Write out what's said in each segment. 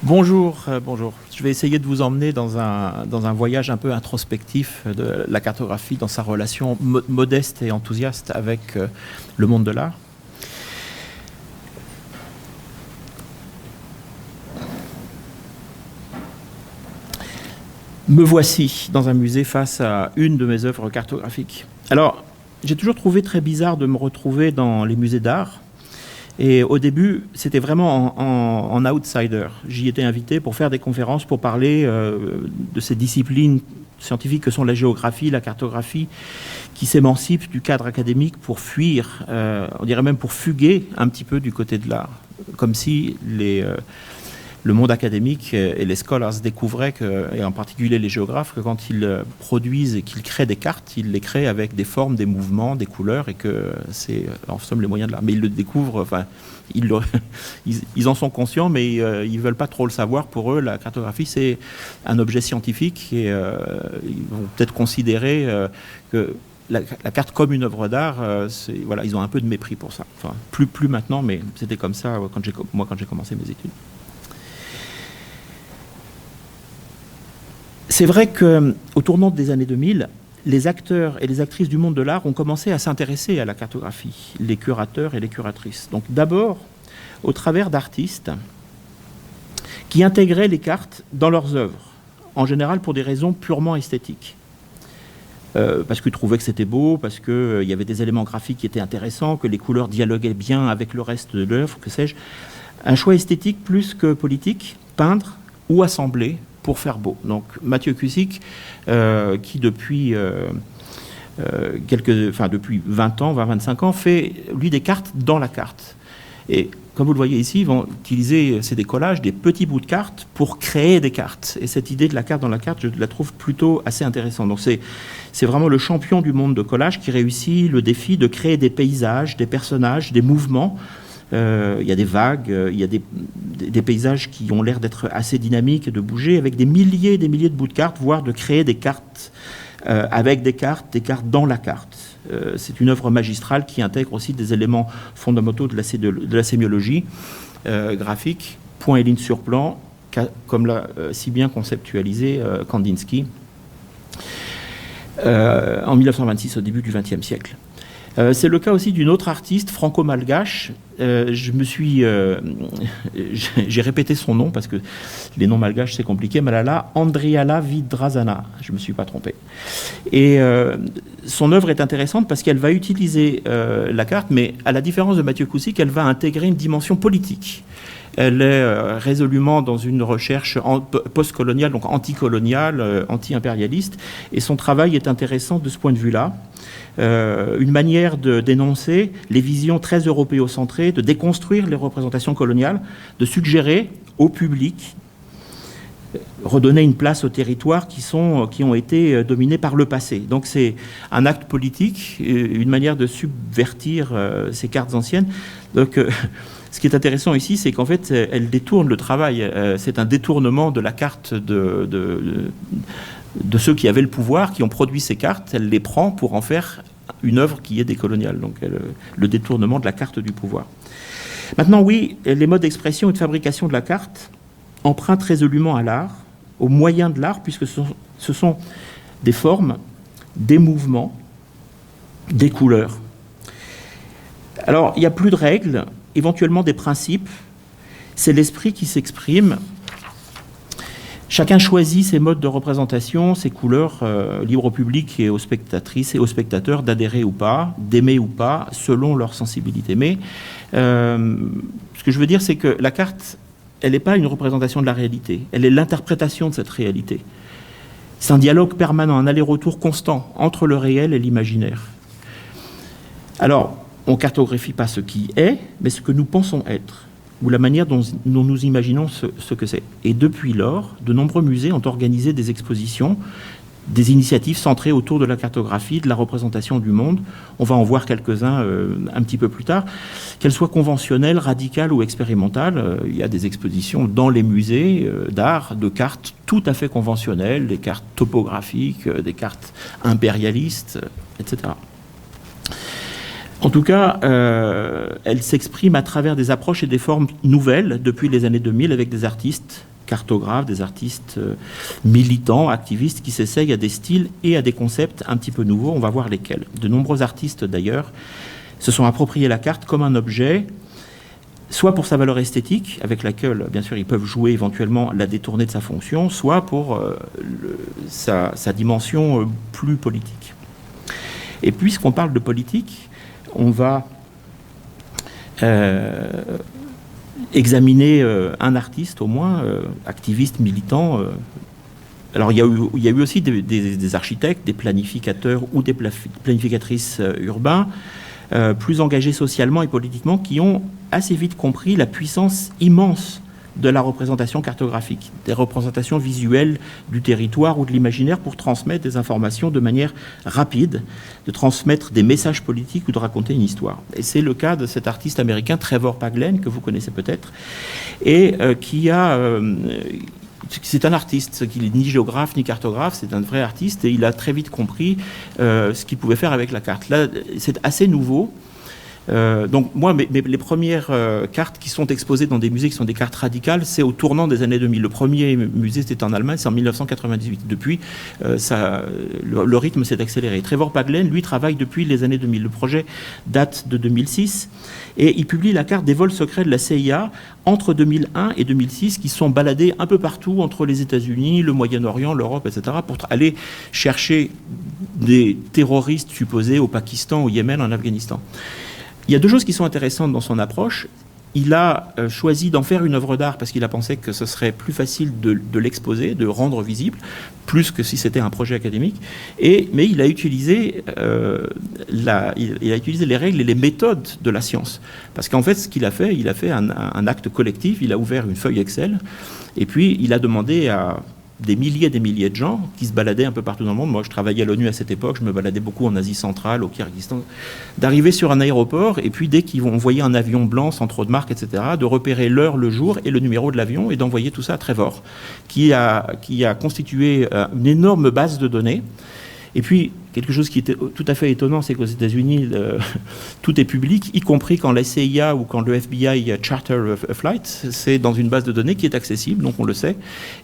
Bonjour, bonjour. Je vais essayer de vous emmener dans un voyage un peu introspectif de la cartographie dans sa relation modeste et enthousiaste avec le monde de l'art. Me voici dans un musée face à une de mes œuvres cartographiques. Alors, j'ai toujours trouvé très bizarre de me retrouver dans les musées d'art. Et au début, c'était vraiment en outsider. J'y étais invité pour faire des conférences, pour parler de ces disciplines scientifiques que sont la géographie, la cartographie, qui s'émancipent du cadre académique pour fuir, on dirait même pour fuguer un petit peu du côté de l'art. Comme si le monde académique et les scholars découvraient, et en particulier les géographes, que quand ils produisent et qu'ils créent des cartes, ils les créent avec des formes, des mouvements, des couleurs, et que c'est en somme les moyens de l'art. Mais ils le découvrent, enfin, ils en sont conscients, mais ils ne veulent pas trop le savoir. Pour eux, la cartographie, c'est un objet scientifique, et ils vont peut-être considérer que la carte comme une œuvre d'art, voilà, ils ont un peu de mépris pour ça. Enfin, plus maintenant, mais c'était comme ça quand j'ai commencé mes études. C'est vrai qu'au tournant des années 2000, les acteurs et les actrices du monde de l'art ont commencé à s'intéresser à la cartographie, les curateurs et les curatrices. Donc d'abord, au travers d'artistes qui intégraient les cartes dans leurs œuvres, en général pour des raisons purement esthétiques. Parce qu'ils trouvaient que c'était beau, parce qu'il y avait des éléments graphiques qui étaient intéressants, que les couleurs dialoguaient bien avec le reste de l'œuvre, que sais-je. Un choix esthétique plus que politique, peindre ou assembler pour faire beau. Donc Mathieu Cusick, qui depuis 20 ans, 20-25 ans, fait lui des cartes dans la carte. Et comme vous le voyez ici, ils vont utiliser ces décollages, des petits bouts de cartes pour créer des cartes. Et cette idée de la carte dans la carte, je la trouve plutôt assez intéressante. Donc c'est vraiment le champion du monde de collage qui réussit le défi de créer des paysages, des personnages, des mouvements. Il y a des vagues, il y a des paysages qui ont l'air d'être assez dynamiques et de bouger, avec des milliers et des milliers de bouts de cartes, voire de créer des cartes avec des cartes dans la carte. C'est une œuvre magistrale qui intègre aussi des éléments fondamentaux de la sémiologie graphique, point et ligne sur plan, comme l'a si bien conceptualisé Kandinsky en 1926, au début du XXe siècle. C'est le cas aussi d'une autre artiste franco-malgache. J'ai répété son nom parce que les noms malgaches c'est compliqué. Malala Andriala Vidrazana, je ne me suis pas trompé. Et son œuvre est intéressante parce qu'elle va utiliser la carte, mais à la différence de Mathieu Cusick, elle va intégrer une dimension politique. Elle est résolument dans une recherche post-coloniale, donc anticoloniale, anti-impérialiste, et son travail est intéressant de ce point de vue-là. Une manière de dénoncer les visions très européocentrées, de déconstruire les représentations coloniales, de suggérer au public, redonner une place aux territoires qui ont été dominés par le passé. Donc c'est un acte politique, une manière de subvertir ces cartes anciennes. Donc ce qui est intéressant ici, c'est qu'en fait, elle détourne le travail. C'est un détournement de la carte de ceux qui avaient le pouvoir, qui ont produit ces cartes. Elle les prend pour en faire une œuvre qui est décoloniale. Donc le détournement de la carte du pouvoir. Maintenant, oui, les modes d'expression et de fabrication de la carte empruntent résolument à l'art, aux moyens de l'art, puisque ce sont des formes, des mouvements, des couleurs. Alors, il n'y a plus de règles, éventuellement des principes. C'est l'esprit qui s'exprime. Chacun choisit ses modes de représentation, ses couleurs, libre au public et aux spectatrices et aux spectateurs d'adhérer ou pas, d'aimer ou pas, selon leur sensibilité. Mais ce que je veux dire, c'est que la carte, elle n'est pas une représentation de la réalité, elle est l'interprétation de cette réalité. C'est un dialogue permanent, un aller-retour constant entre le réel et l'imaginaire. Alors, on ne cartographie pas ce qui est, mais ce que nous pensons être, ou la manière dont nous imaginons ce que c'est. Et depuis lors, de nombreux musées ont organisé des expositions, des initiatives centrées autour de la cartographie, de la représentation du monde. On va en voir quelques-uns un petit peu plus tard. Qu'elles soient conventionnelles, radicales ou expérimentales, il y a des expositions dans les musées d'art de cartes tout à fait conventionnelles, des cartes topographiques, des cartes impérialistes, etc. En tout cas, elle s'exprime à travers des approches et des formes nouvelles depuis les années 2000 avec des artistes cartographes, des artistes militants, activistes, qui s'essayent à des styles et à des concepts un petit peu nouveaux. On va voir lesquels. De nombreux artistes, d'ailleurs, se sont appropriés la carte comme un objet, soit pour sa valeur esthétique, avec laquelle, bien sûr, ils peuvent jouer éventuellement la détourner de sa fonction, soit pour sa dimension plus politique. Et puisqu'on parle de politique, on va examiner un artiste au moins, activiste, militant. Alors il y a eu aussi des architectes, des planificateurs ou des planificatrices urbains, plus engagés socialement et politiquement, qui ont assez vite compris la puissance immense de la représentation cartographique, des représentations visuelles du territoire ou de l'imaginaire pour transmettre des informations de manière rapide, de transmettre des messages politiques ou de raconter une histoire. Et c'est le cas de cet artiste américain Trevor Paglen, que vous connaissez peut-être, et qui a... c'est un artiste, qui n'est ni géographe ni cartographe, c'est un vrai artiste, et il a très vite compris ce qu'il pouvait faire avec la carte. Là, c'est assez nouveau. Donc moi, les premières cartes qui sont exposées dans des musées qui sont des cartes radicales, c'est au tournant des années 2000. Le premier musée, c'était en Allemagne, c'est en 1998. Depuis, le rythme s'est accéléré. Trevor Paglen, lui, travaille depuis les années 2000. Le projet date de 2006 et il publie la carte des vols secrets de la CIA entre 2001 et 2006 qui sont baladés un peu partout entre les États-Unis, le Moyen-Orient, l'Europe, etc. pour aller chercher des terroristes supposés au Pakistan, au Yémen, en Afghanistan. Il y a deux choses qui sont intéressantes dans son approche. Il a choisi d'en faire une œuvre d'art parce qu'il a pensé que ce serait plus facile de l'exposer, de rendre visible, plus que si c'était un projet académique. Mais il a utilisé les règles et les méthodes de la science. Parce qu'en fait, ce qu'il a fait, il a fait un acte collectif. Il a ouvert une feuille Excel et puis il a demandé à des milliers et des milliers de gens qui se baladaient un peu partout dans le monde. Moi, je travaillais à l'ONU à cette époque, je me baladais beaucoup en Asie centrale, au Kyrgyzstan, d'arriver sur un aéroport, et puis dès qu'ils vont envoyer un avion blanc sans trop de marques, etc., de repérer l'heure, le jour et le numéro de l'avion, et d'envoyer tout ça à Trevor, qui a constitué une énorme base de données. Et puis, quelque chose qui était tout à fait étonnant, c'est qu'aux États-Unis, tout est public, y compris quand la CIA ou quand le FBI charter a flight, c'est dans une base de données qui est accessible, donc on le sait.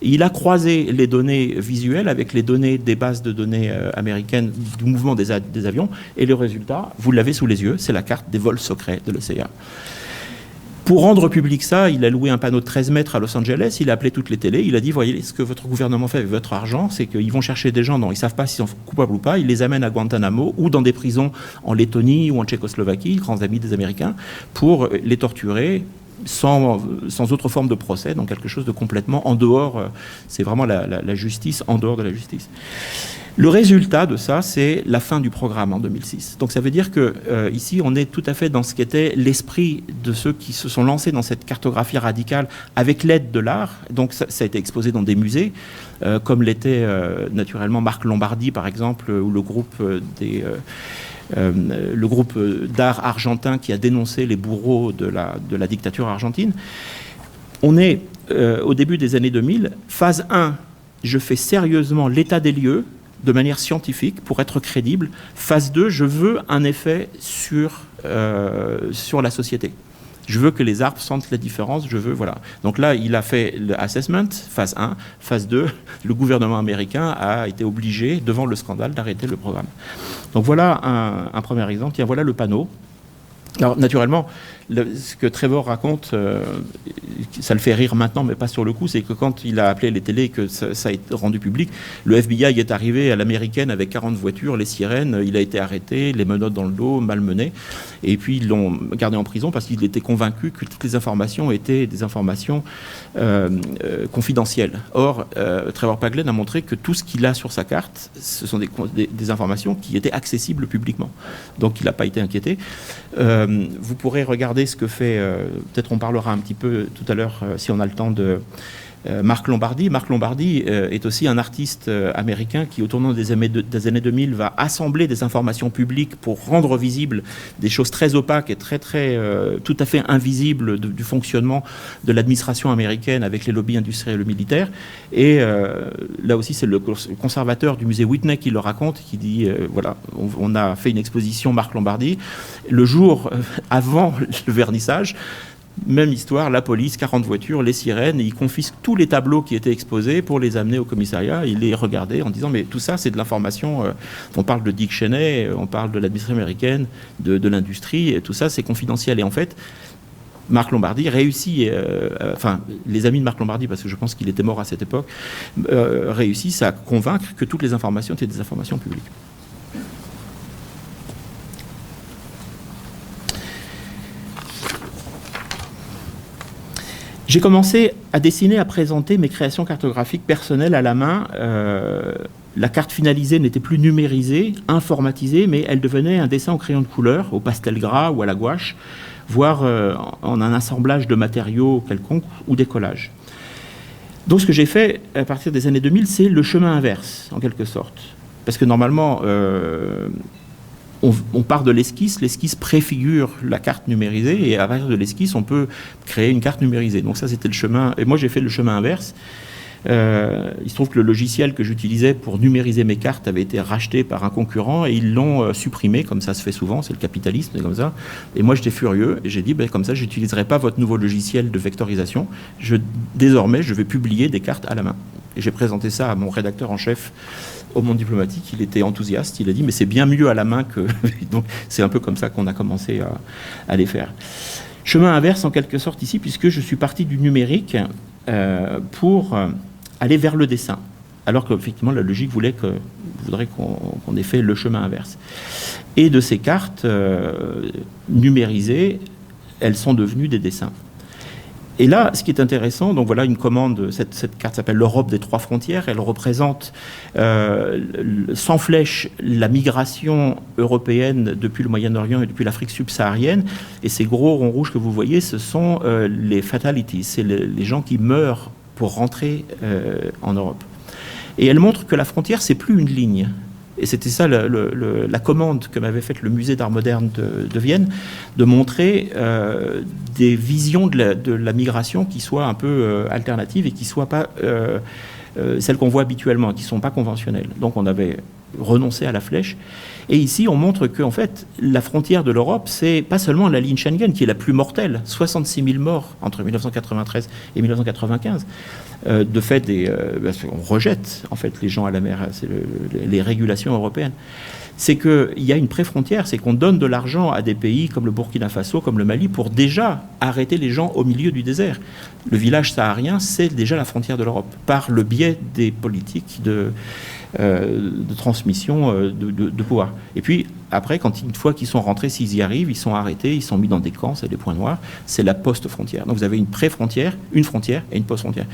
Et il a croisé les données visuelles avec les données des bases de données américaines du mouvement des avions, et le résultat, vous l'avez sous les yeux, c'est la carte des vols secrets de la CIA. Pour rendre public ça, il a loué un panneau de 13 mètres à Los Angeles, il a appelé toutes les télés, il a dit, voyez, ce que votre gouvernement fait avec votre argent, c'est qu'ils vont chercher des gens dont ils ne savent pas s'ils sont coupables ou pas, ils les amènent à Guantanamo ou dans des prisons en Lettonie ou en Tchécoslovaquie, grands amis des Américains, pour les torturer sans autre forme de procès, donc quelque chose de complètement en dehors, c'est vraiment la justice en dehors de la justice. Le résultat de ça, c'est la fin du programme en 2006. Donc ça veut dire que ici, on est tout à fait dans ce qu'était l'esprit de ceux qui se sont lancés dans cette cartographie radicale avec l'aide de l'art. Donc ça a été exposé dans des musées, comme l'était naturellement Marc Lombardi, par exemple, ou le groupe d'art argentin qui a dénoncé les bourreaux de la dictature argentine. On est au début des années 2000. Phase 1, je fais sérieusement l'état des lieux, de manière scientifique, pour être crédible. Phase 2, je veux un effet sur la société. Je veux que les arbres sentent la différence, voilà. Donc là, il a fait l'assessment, phase 1. Phase 2, le gouvernement américain a été obligé, devant le scandale, d'arrêter le programme. Donc voilà un premier exemple. Tiens, voilà le panneau. Alors, naturellement, ce que Trevor raconte, ça le fait rire maintenant, mais pas sur le coup, c'est que quand il a appelé les télés et que ça a été rendu public, le FBI est arrivé à l'américaine avec 40 voitures, les sirènes, il a été arrêté, les menottes dans le dos, malmené, et puis ils l'ont gardé en prison parce qu'il était convaincu que toutes les informations étaient des informations confidentielles. Or, Trevor Paglen a montré que tout ce qu'il a sur sa carte, ce sont des informations qui étaient accessibles publiquement. Donc il n'a pas été inquiété. Vous pourrez regarder ce que fait, peut-être on parlera un petit peu tout à l'heure, si on a le temps, de Marc Lombardi. Marc Lombardi est aussi un artiste américain qui, au tournant des années 2000, va assembler des informations publiques pour rendre visibles des choses très opaques et tout à fait invisibles du fonctionnement de l'administration américaine avec les lobbies industriels et militaires. Et là aussi, c'est le conservateur du musée Whitney qui le raconte, qui dit, voilà, on a fait une exposition Marc Lombardi. Le jour avant le vernissage, même histoire, la police, 40 voitures, les sirènes, et ils confisquent tous les tableaux qui étaient exposés pour les amener au commissariat, ils les regardaient en disant mais tout ça c'est de l'information, on parle de Dick Cheney, on parle de l'administration américaine, de l'industrie, et tout ça c'est confidentiel. Et en fait, Marc Lombardi réussit, enfin les amis de Marc Lombardi, parce que je pense qu'il était mort à cette époque, réussissent à convaincre que toutes les informations étaient des informations publiques. J'ai commencé à dessiner, à présenter mes créations cartographiques personnelles à la main. La carte finalisée n'était plus numérisée, informatisée, mais elle devenait un dessin au crayon de couleur, au pastel gras ou à la gouache, voire en un assemblage de matériaux quelconques ou des collages. Donc ce que j'ai fait à partir des années 2000, c'est le chemin inverse, en quelque sorte. Parce que normalement, on part de l'esquisse, l'esquisse préfigure la carte numérisée, et à partir de l'esquisse, on peut créer une carte numérisée. Donc ça, c'était le chemin, et moi j'ai fait le chemin inverse. Il se trouve que le logiciel que j'utilisais pour numériser mes cartes avait été racheté par un concurrent, et ils l'ont supprimé, comme ça se fait souvent, c'est le capitalisme, c'est comme ça. Et moi j'étais furieux, et j'ai dit, comme ça, je n'utiliserai pas votre nouveau logiciel de vectorisation, désormais je vais publier des cartes à la main. Et j'ai présenté ça à mon rédacteur en chef au Monde diplomatique, il était enthousiaste, il a dit mais c'est bien mieux à la main que... Donc c'est un peu comme ça qu'on a commencé à les faire. Chemin inverse en quelque sorte ici, puisque je suis parti du numérique pour aller vers le dessin, alors qu'effectivement la logique voudrait qu'on ait fait le chemin inverse. Et de ces cartes numérisées, elles sont devenues des dessins. Et là, ce qui est intéressant, donc voilà une commande, cette carte s'appelle l'Europe des trois frontières, elle représente sans flèche la migration européenne depuis le Moyen-Orient et depuis l'Afrique subsaharienne, et ces gros ronds rouges que vous voyez, ce sont les fatalities, c'est les gens qui meurent pour rentrer en Europe. Et elle montre que la frontière, c'est plus une ligne. Et c'était ça la commande que m'avait faite le musée d'art moderne de Vienne, de montrer des visions de la migration qui soient un peu alternatives et qui ne soient pas celles qu'on voit habituellement, qui ne sont pas conventionnelles. Donc on avait renoncé à la flèche. Et ici, on montre qu'en fait, la frontière de l'Europe, c'est pas seulement la ligne Schengen, qui est la plus mortelle, 66 000 morts entre 1993 et 1995. De fait, on rejette en fait les gens à la mer, c'est les régulations européennes. C'est qu'il y a une pré-frontière, c'est qu'on donne de l'argent à des pays comme le Burkina Faso, comme le Mali, pour déjà arrêter les gens au milieu du désert. Le village saharien, c'est déjà la frontière de l'Europe, par le biais des politiques de transmission de pouvoir. Et puis, après, une fois qu'ils sont rentrés, s'ils y arrivent, ils sont arrêtés, ils sont mis dans des camps, c'est des points noirs, c'est la post-frontière. Donc vous avez une pré-frontière, une frontière et une post-frontière.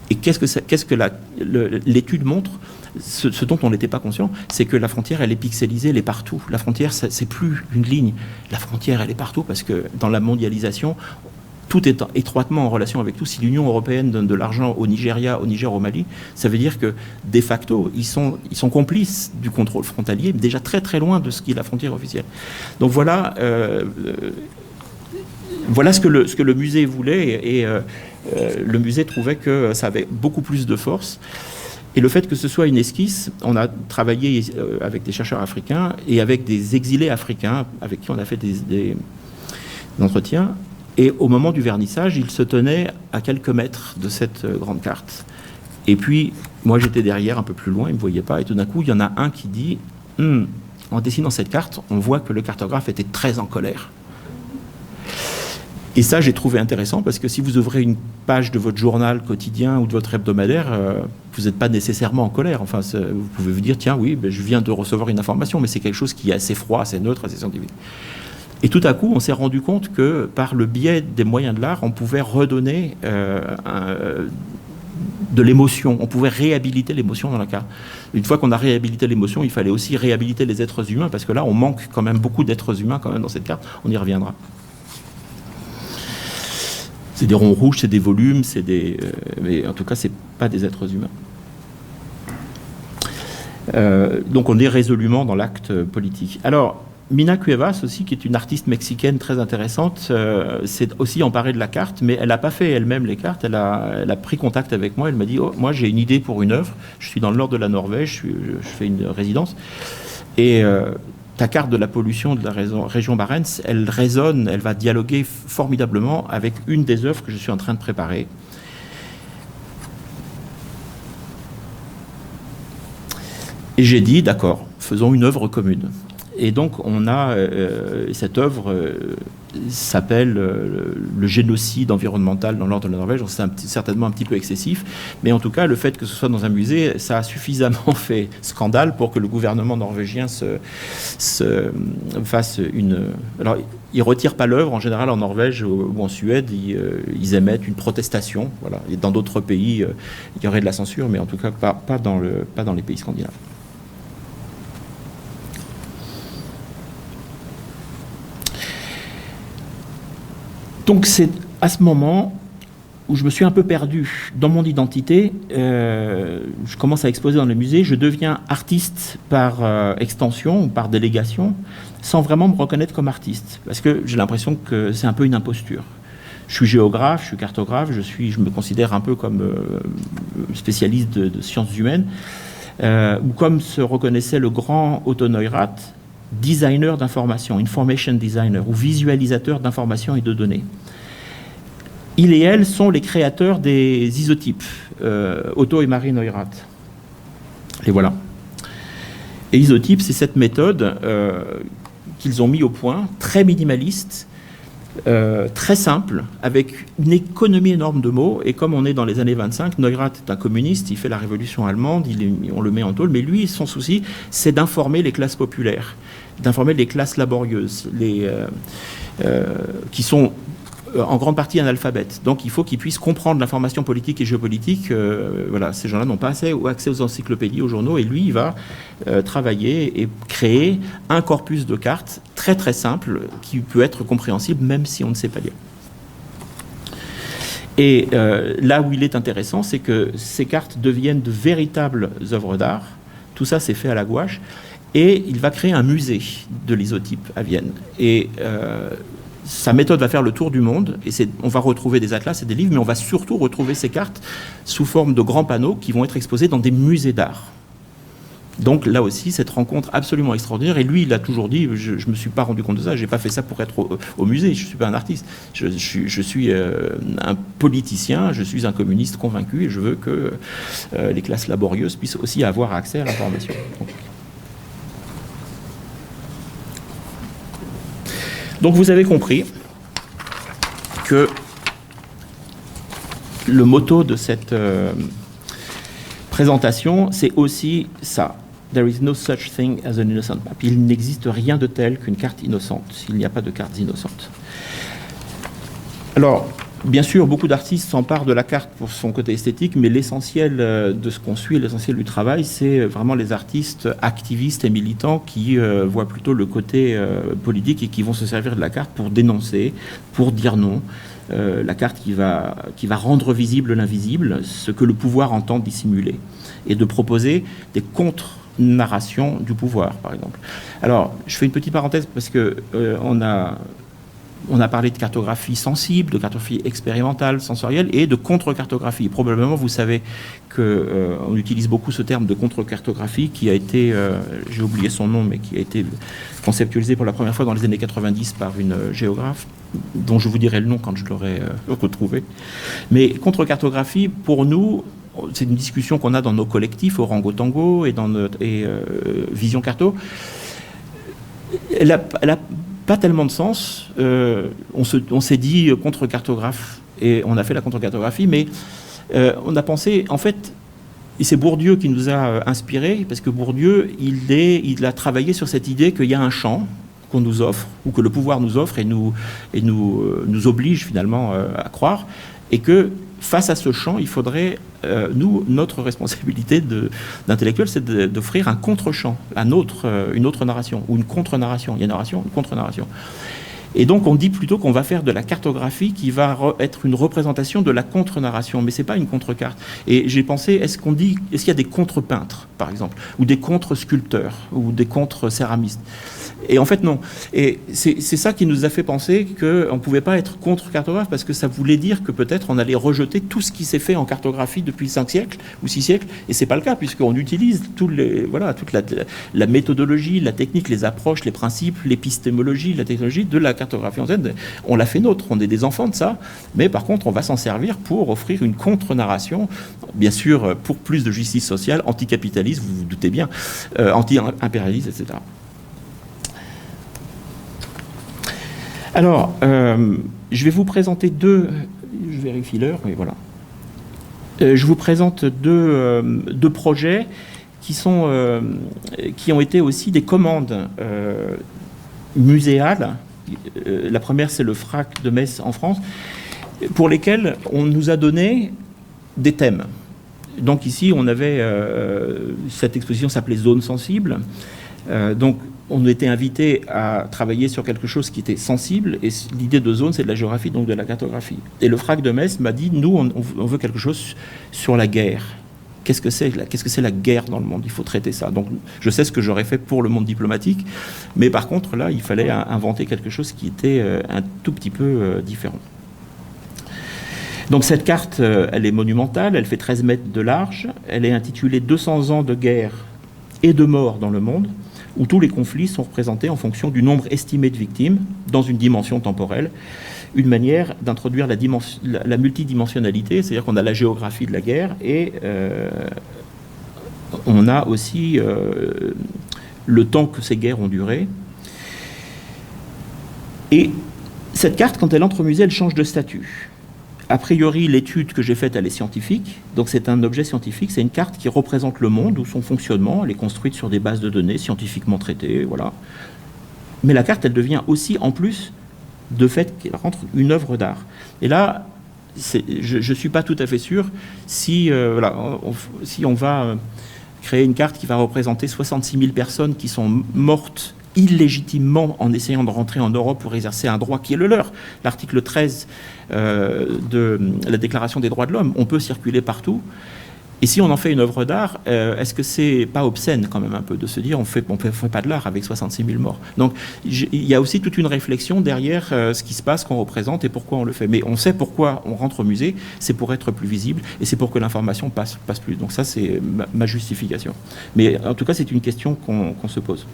Et qu'est-ce que l'étude montre ? Ce dont on n'était pas conscient, c'est que la frontière, elle est pixelisée, elle est partout. La frontière, c'est plus une ligne. La frontière, elle est partout, parce que dans la mondialisation, tout est étroitement en relation avec tout. Si l'Union européenne donne de l'argent au Nigeria, au Niger, au Mali, ça veut dire que, de facto, ils sont complices du contrôle frontalier, déjà très très loin de ce qui est la frontière officielle. Donc voilà ce que le musée voulait, et le musée trouvait que ça avait beaucoup plus de force. Et le fait que ce soit une esquisse, on a travaillé avec des chercheurs africains et avec des exilés africains avec qui on a fait des entretiens. Et au moment du vernissage, ils se tenaient à quelques mètres de cette grande carte. Et puis, moi j'étais derrière, un peu plus loin, ils ne me voyaient pas. Et tout d'un coup, il y en a un qui dit en dessinant cette carte, on voit que le cartographe était très en colère. Et ça, j'ai trouvé intéressant, parce que si vous ouvrez une page de votre journal quotidien ou de votre hebdomadaire, vous n'êtes pas nécessairement en colère. Enfin, vous pouvez vous dire, tiens, oui, je viens de recevoir une information, mais c'est quelque chose qui est assez froid, assez neutre, assez scientifique. Et tout à coup, on s'est rendu compte que, par le biais des moyens de l'art, on pouvait redonner de l'émotion, on pouvait réhabiliter l'émotion dans la carte. Une fois qu'on a réhabilité l'émotion, il fallait aussi réhabiliter les êtres humains, parce que là, on manque quand même beaucoup d'êtres humains quand même dans cette carte, on y reviendra. C'est des ronds rouges, c'est des volumes, mais en tout cas, c'est pas des êtres humains. Donc on est résolument dans l'acte politique. Alors, Mina Cuevas aussi, qui est une artiste mexicaine très intéressante, s'est aussi emparée de la carte, mais elle n'a pas fait elle-même les cartes, elle a pris contact avec moi, elle m'a dit, moi j'ai une idée pour une œuvre, je suis dans le nord de la Norvège, je fais une résidence, et ta carte de la pollution de la région Barents, elle résonne, elle va dialoguer formidablement avec une des œuvres que je suis en train de préparer. Et j'ai dit, d'accord, faisons une œuvre commune. Et donc, on a cette œuvre s'appelle le génocide environnemental dans l'ordre de la Norvège. C'est certainement un petit peu excessif, mais en tout cas, le fait que ce soit dans un musée, ça a suffisamment fait scandale pour que le gouvernement norvégien fasse une... Alors, ils ne retirent pas l'œuvre. En général, en Norvège ou en Suède, ils émettent une protestation. Voilà. Et dans d'autres pays, il y aurait de la censure, mais en tout cas, pas dans les pays scandinaves. Donc c'est à ce moment où je me suis un peu perdu dans mon identité. Je commence à exposer dans le musée, je deviens artiste par extension ou par délégation, sans vraiment me reconnaître comme artiste, parce que j'ai l'impression que c'est un peu une imposture. Je suis géographe, je suis cartographe, je me considère un peu comme spécialiste de sciences humaines, ou comme se reconnaissait le grand Otto Neurath, designer d'information, information designer, ou visualisateur d'informations et de données. Il et elle sont les créateurs des isotypes, Otto et Marie Neurath. Et voilà. Et isotype, c'est cette méthode qu'ils ont mis au point, très minimaliste, très simple, avec une économie énorme de mots. Et comme on est dans les années 25, Neurath est un communiste, il fait la révolution allemande, on le met en tôle, mais lui, son souci, c'est d'informer les classes populaires, d'informer les classes laborieuses, qui sont en grande partie analphabètes. Donc il faut qu'ils puissent comprendre l'information politique et géopolitique. Voilà, ces gens-là n'ont pas accès aux encyclopédies, aux journaux, et lui, il va travailler et créer un corpus de cartes très très simple qui peut être compréhensible même si on ne sait pas lire. Et là où il est intéressant, c'est que ces cartes deviennent de véritables œuvres d'art. Tout ça, c'est fait à la gouache. Et il va créer un musée de l'isotype à Vienne. Et sa méthode va faire le tour du monde. Et on va retrouver des atlas et des livres, mais on va surtout retrouver ces cartes sous forme de grands panneaux qui vont être exposés dans des musées d'art. Donc là aussi, cette rencontre absolument extraordinaire. Et lui, il a toujours dit, je ne me suis pas rendu compte de ça, je n'ai pas fait ça pour être au musée, je ne suis pas un artiste. Je suis un politicien, je suis un communiste convaincu, et je veux que les classes laborieuses puissent aussi avoir accès à l'information. Donc vous avez compris que le motto de cette présentation, c'est aussi ça. There is no such thing as an innocent map. Il n'existe rien de tel qu'une carte innocente. Il n'y a pas de cartes innocentes. Alors, bien sûr, beaucoup d'artistes s'emparent de la carte pour son côté esthétique, mais l'essentiel de ce qu'on suit, l'essentiel du travail, c'est vraiment les artistes activistes et militants qui voient plutôt le côté politique et qui vont se servir de la carte pour dénoncer, pour dire non. La carte qui va rendre visible l'invisible, ce que le pouvoir entend dissimuler, et de proposer des contre-narrations du pouvoir, par exemple. Alors, je fais une petite parenthèse parce que on a parlé de cartographie sensible, de cartographie expérimentale, sensorielle, et de contre-cartographie. Probablement, vous savez qu'on utilise beaucoup ce terme de contre-cartographie qui a été, j'ai oublié son nom, mais qui a été conceptualisé pour la première fois dans les années 90 par une géographe, dont je vous dirai le nom quand je l'aurai retrouvé. Mais contre-cartographie, pour nous, c'est une discussion qu'on a dans nos collectifs, Orango Tango et Vision Carto. Elle a pas tellement de sens. On s'est dit contre-cartographe et on a fait la contre-cartographie, mais on a pensé, en fait, et c'est Bourdieu qui nous a inspirés, parce que Bourdieu, il a travaillé sur cette idée qu'il y a un champ qu'on nous offre, ou que le pouvoir nous offre et nous oblige finalement à croire, et que face à ce champ, il faudrait, notre responsabilité d'intellectuel, c'est d'offrir un contre-champ, une autre narration, ou une contre-narration. Il y a une narration, une contre-narration. Et donc on dit plutôt qu'on va faire de la cartographie qui va être une représentation de la contre-narration, mais c'est pas une contre-carte. Et j'ai pensé, est-ce qu'il y a des contre-peintres, par exemple, ou des contre-sculpteurs, ou des contre-céramistes? Et en fait, non. Et c'est ça qui nous a fait penser qu'on ne pouvait pas être contre-cartographe, parce que ça voulait dire que peut-être on allait rejeter tout ce qui s'est fait en cartographie depuis 5 siècles ou 6 siècles, et c'est pas le cas, puisqu'on utilise toute la méthodologie, la technique, les approches, les principes, l'épistémologie, la technologie de la cartographie ancienne. On l'a fait nôtre, on est des enfants de ça, mais par contre, on va s'en servir pour offrir une contre-narration, bien sûr, pour plus de justice sociale, anticapitaliste, vous vous doutez bien, anti-impérialiste, etc. Alors, je vais vous présenter je vérifie l'heure, oui, voilà. Je vous présente deux projets qui ont été aussi des commandes muséales. La première, c'est le FRAC de Metz en France, pour lesquels on nous a donné des thèmes. Donc ici, on avait, cette exposition s'appelait Zone sensible. Donc, on a été invité à travailler sur quelque chose qui était sensible, et l'idée de zone, c'est de la géographie, donc de la cartographie. Et le FRAC de Metz m'a dit, nous, on veut quelque chose sur la guerre. Qu'est-ce que c'est la guerre dans le monde? Il faut traiter ça. Donc, je sais ce que j'aurais fait pour le monde diplomatique, mais par contre, là, il fallait inventer quelque chose qui était un tout petit peu différent. Donc, cette carte, elle est monumentale, elle fait 13 mètres de large, elle est intitulée « 200 ans de guerre et de mort dans le monde », où tous les conflits sont représentés en fonction du nombre estimé de victimes dans une dimension temporelle, une manière d'introduire la multidimensionnalité, c'est-à-dire qu'on a la géographie de la guerre et on a aussi le temps que ces guerres ont duré. Et cette carte, quand elle entre au musée, elle change de statut. A priori, l'étude que j'ai faite, elle est scientifique, donc c'est un objet scientifique, c'est une carte qui représente le monde ou son fonctionnement, elle est construite sur des bases de données scientifiquement traitées, voilà. Mais la carte, elle devient aussi, en plus, de fait qu'elle rentre une œuvre d'art. Et là, je ne suis pas tout à fait sûr si on va créer une carte qui va représenter 66 000 personnes qui sont mortes illégitimement en essayant de rentrer en Europe pour exercer un droit qui est le leur. L'article 13 de la Déclaration des droits de l'homme, on peut circuler partout. Et si on en fait une œuvre d'art, est-ce que c'est pas obscène quand même un peu de se dire on fait pas de l'art avec 66 000 morts? Donc il y a aussi toute une réflexion derrière ce qui se passe, qu'on représente et pourquoi on le fait. Mais on sait pourquoi on rentre au musée, c'est pour être plus visible et c'est pour que l'information passe plus. Donc ça, c'est ma justification. Mais en tout cas, c'est une question qu'on se pose.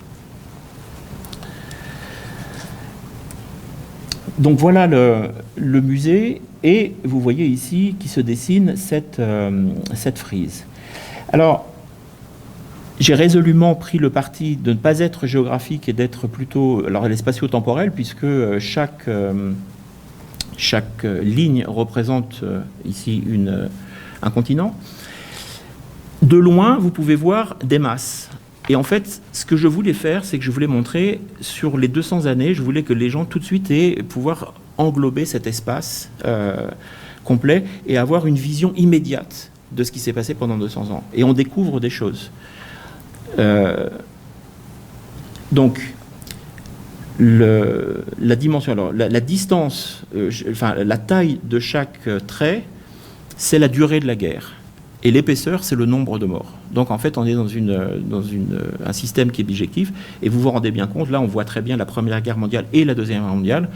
Donc voilà le musée, et vous voyez ici qui se dessine cette frise. Alors, j'ai résolument pris le parti de ne pas être géographique et d'être plutôt... Alors, elle est spatio-temporelle, puisque chaque ligne représente ici un continent. De loin, vous pouvez voir des masses. Et en fait, ce que je voulais faire, c'est que je voulais montrer, sur les 200 années, je voulais que les gens tout de suite aient pouvoir englober cet espace complet et avoir une vision immédiate de ce qui s'est passé pendant 200 ans. Et on découvre des choses. Donc, la dimension, alors la distance, la taille de chaque trait, c'est la durée de la guerre. Et l'épaisseur, c'est le nombre de morts. Donc en fait, on est dans un système qui est bijectif, et vous vous rendez bien compte, là on voit très bien la Première Guerre mondiale et la Deuxième Guerre mondiale,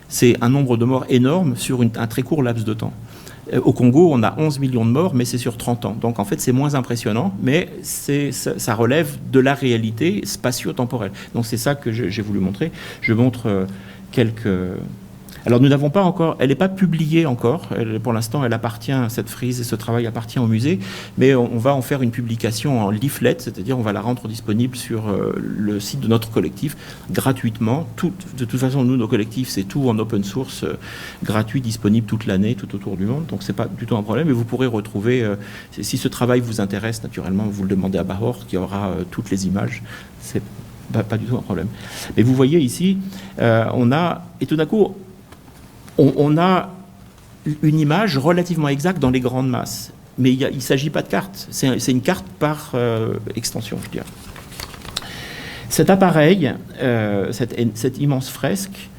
c'est un nombre de morts énorme sur un très court laps de temps. Au Congo, on a 11 millions de morts, mais c'est sur 30 ans. Donc en fait, c'est moins impressionnant, mais ça relève de la réalité spatio-temporelle. Donc c'est ça que j'ai voulu montrer. Je montre quelques... Alors nous n'avons pas encore, elle n'est pas publiée encore, pour l'instant elle appartient, cette frise et ce travail appartient au musée, mais on va en faire une publication en leaflet, c'est-à-dire on va la rendre disponible sur le site de notre collectif gratuitement. De toute façon, nous, nos collectifs, c'est tout en open source, gratuit, disponible toute l'année, tout autour du monde, donc c'est pas du tout un problème, et vous pourrez retrouver, si ce travail vous intéresse, naturellement, vous le demandez à Bahor, qui aura toutes les images, c'est pas du tout un problème. Mais vous voyez ici, on a, et tout d'un coup, on a une image relativement exacte dans les grandes masses. Mais il ne s'agit pas de carte. C'est une carte par extension, je dirais. Cet appareil, cette immense fresque,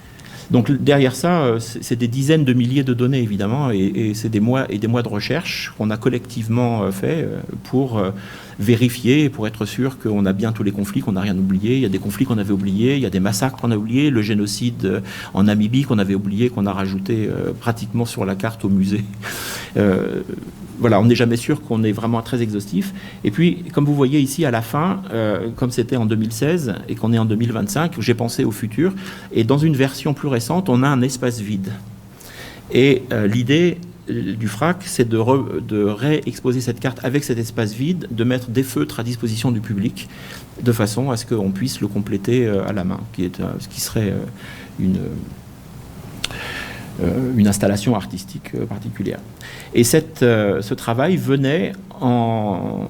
Donc derrière ça, c'est des dizaines de milliers de données évidemment, et c'est des mois et des mois de recherche qu'on a collectivement fait pour vérifier, pour être sûr qu'on a bien tous les conflits, qu'on n'a rien oublié. Il y a des conflits qu'on avait oubliés, il y a des massacres qu'on a oubliés, le génocide en Namibie qu'on avait oublié, qu'on a rajouté pratiquement sur la carte au musée. Voilà, on n'est jamais sûr qu'on est vraiment très exhaustif. Et puis, comme vous voyez ici à la fin, comme c'était en 2016 et qu'on est en 2025, j'ai pensé au futur. Et dans une version plus récente, on a un espace vide. Et l'idée du FRAC, c'est de réexposer cette carte avec cet espace vide, de mettre des feutres à disposition du public, de façon à ce qu'on puisse le compléter à la main, ce qui serait une installation artistique particulière. Et ce travail venait en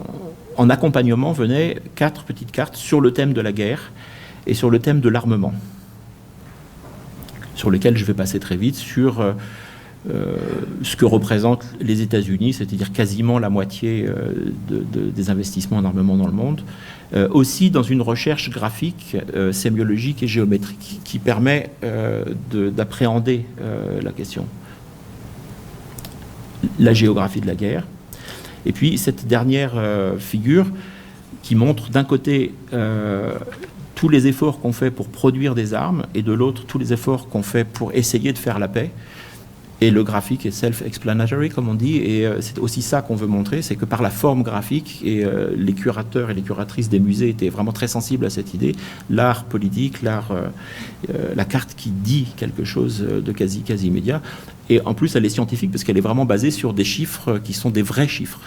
accompagnement, venaient 4 petites cartes sur le thème de la guerre et sur le thème de l'armement, sur lesquelles je vais passer très vite, sur ce que représentent les États-Unis, c'est-à-dire quasiment la moitié des investissements en armement dans le monde, aussi dans une recherche graphique, sémiologique et géométrique qui permet d'appréhender la question. La géographie de la guerre. Et puis cette dernière figure qui montre d'un côté tous les efforts qu'on fait pour produire des armes et de l'autre tous les efforts qu'on fait pour essayer de faire la paix. Et le graphique est self-explanatory, comme on dit, et c'est aussi ça qu'on veut montrer, c'est que par la forme graphique, et les curateurs et les curatrices des musées étaient vraiment très sensibles à cette idée, l'art politique, la carte qui dit quelque chose de quasi immédiat, et en plus elle est scientifique parce qu'elle est vraiment basée sur des chiffres qui sont des vrais chiffres.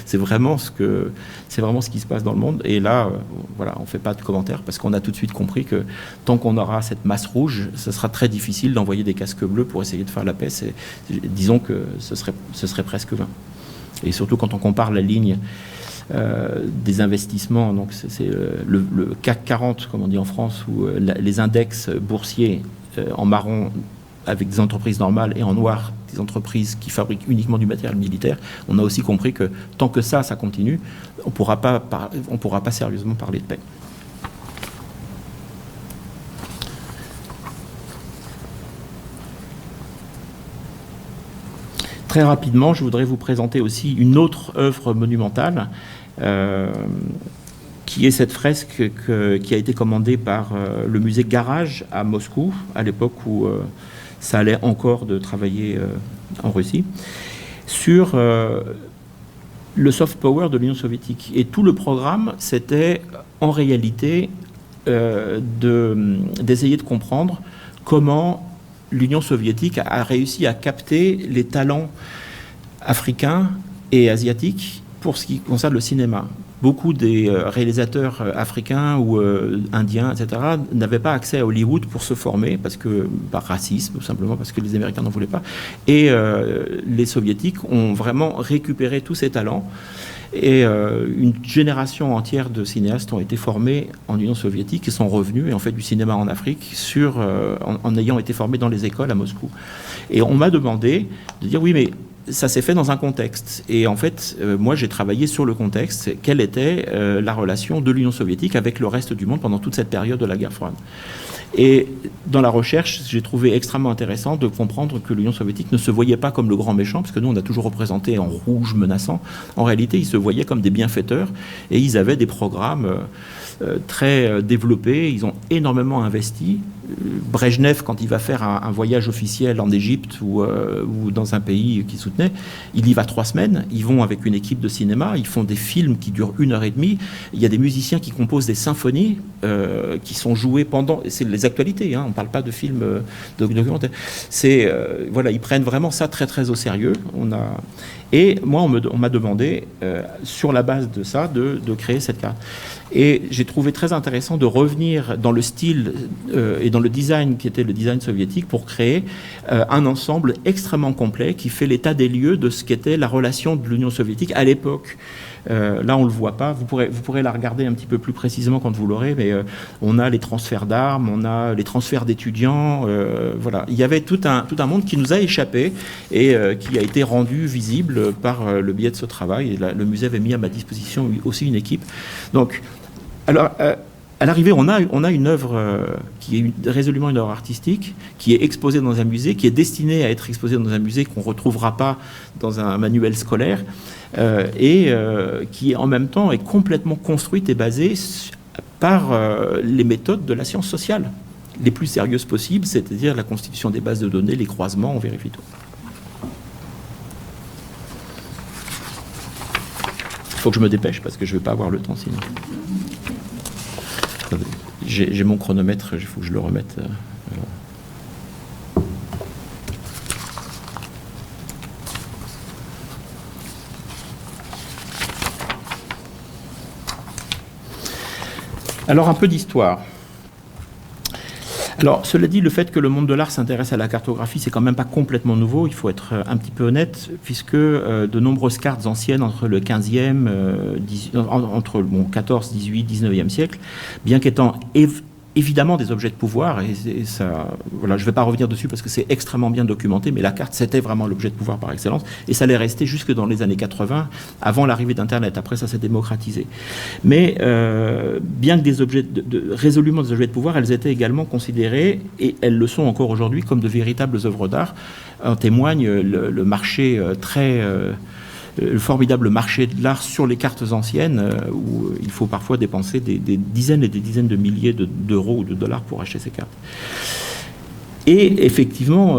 c'est vraiment ce qui se passe dans le monde, et là, voilà, on ne fait pas de commentaires parce qu'on a tout de suite compris que tant qu'on aura cette masse rouge, ce sera très difficile d'envoyer des casques bleus pour essayer de faire la paix. Disons que ce serait presque vain. Et surtout quand on compare la ligne des investissements, donc c'est le CAC 40, comme on dit en France, ou les index boursiers en marron avec des entreprises normales et en noir des entreprises qui fabriquent uniquement du matériel militaire, on a aussi compris que tant que ça continue, on pourra pas sérieusement parler de paix. Très rapidement, je voudrais vous présenter aussi une autre œuvre monumentale, qui est cette fresque qui a été commandée par le musée Garage à Moscou, à l'époque où ça allait encore de travailler en Russie, sur le soft power de l'Union soviétique. Et tout le programme, c'était en réalité d'essayer de comprendre comment l'Union soviétique a réussi à capter les talents africains et asiatiques pour ce qui concerne le cinéma. Beaucoup des réalisateurs africains ou indiens, etc., n'avaient pas accès à Hollywood pour se former, par racisme, tout simplement parce que les Américains n'en voulaient pas. Et les Soviétiques ont vraiment récupéré tous ces talents. Et une génération entière de cinéastes ont été formés en Union soviétique et sont revenus et ont fait du cinéma en Afrique en ayant été formés dans les écoles à Moscou. Et on m'a demandé de dire oui, mais ça s'est fait dans un contexte. Et en fait, moi, j'ai travaillé sur le contexte. Quelle était la relation de l'Union soviétique avec le reste du monde pendant toute cette période de la guerre froide. Et dans la recherche, j'ai trouvé extrêmement intéressant de comprendre que l'Union soviétique ne se voyait pas comme le grand méchant, parce que nous, on a toujours représenté en rouge menaçant. En réalité, ils se voyaient comme des bienfaiteurs, et ils avaient des programmes très développés. Ils ont énormément investi. Brejnev, quand il va faire un voyage officiel en Égypte ou dans un pays qu'il soutenait, il y va 3 semaines. Ils vont avec une équipe de cinéma, ils font des films qui durent 1h30. Il y a des musiciens qui composent des symphonies qui sont jouées pendant... C'est les actualités, hein, on ne parle pas de films documentaires. Voilà, ils prennent vraiment ça très très au sérieux. Et moi, on m'a demandé, sur la base de ça, de créer cette carte. Et j'ai trouvé très intéressant de revenir dans le style et dans le design qui était le design soviétique pour créer un ensemble extrêmement complet qui fait l'état des lieux de ce qu'était la relation de l'Union soviétique à l'époque. Là, on ne le voit pas. Vous pourrez la regarder un petit peu plus précisément quand vous l'aurez, mais on a les transferts d'armes, on a les transferts d'étudiants. Voilà. Il y avait tout un monde qui nous a échappé et qui a été rendu visible par le biais de ce travail. Et le musée avait mis à ma disposition aussi une équipe. Donc, alors, À l'arrivée, on a une œuvre qui est résolument une œuvre artistique, qui est exposée dans un musée, qui est destinée à être exposée dans un musée qu'on ne retrouvera pas dans un manuel scolaire, et qui en même temps est complètement construite et basée par les méthodes de la science sociale, les plus sérieuses possibles, c'est-à-dire la constitution des bases de données, les croisements, on vérifie tout. Il faut que je me dépêche parce que je ne vais pas avoir le temps sinon. J'ai mon chronomètre, il faut que je le remette. Alors, un peu d'histoire. Alors, cela dit, le fait que le monde de l'art s'intéresse à la cartographie, c'est quand même pas complètement nouveau, il faut être un petit peu honnête, puisque de nombreuses cartes anciennes entre le 15e, entre bon, 14, 18, 19e siècle, bien qu'étant évidemment des objets de pouvoir, et ça, voilà, je ne vais pas revenir dessus parce que c'est extrêmement bien documenté, mais la carte, c'était vraiment l'objet de pouvoir par excellence, et ça allait rester jusque dans les années 80, avant l'arrivée d'Internet. Après, ça s'est démocratisé. Mais bien que des objets résolument des objets de pouvoir, elles étaient également considérées, et elles le sont encore aujourd'hui, comme de véritables œuvres d'art. En témoigne le marché le formidable marché de l'art sur les cartes anciennes, où il faut parfois dépenser des dizaines et des dizaines de milliers d'euros ou de dollars pour acheter ces cartes. Et effectivement,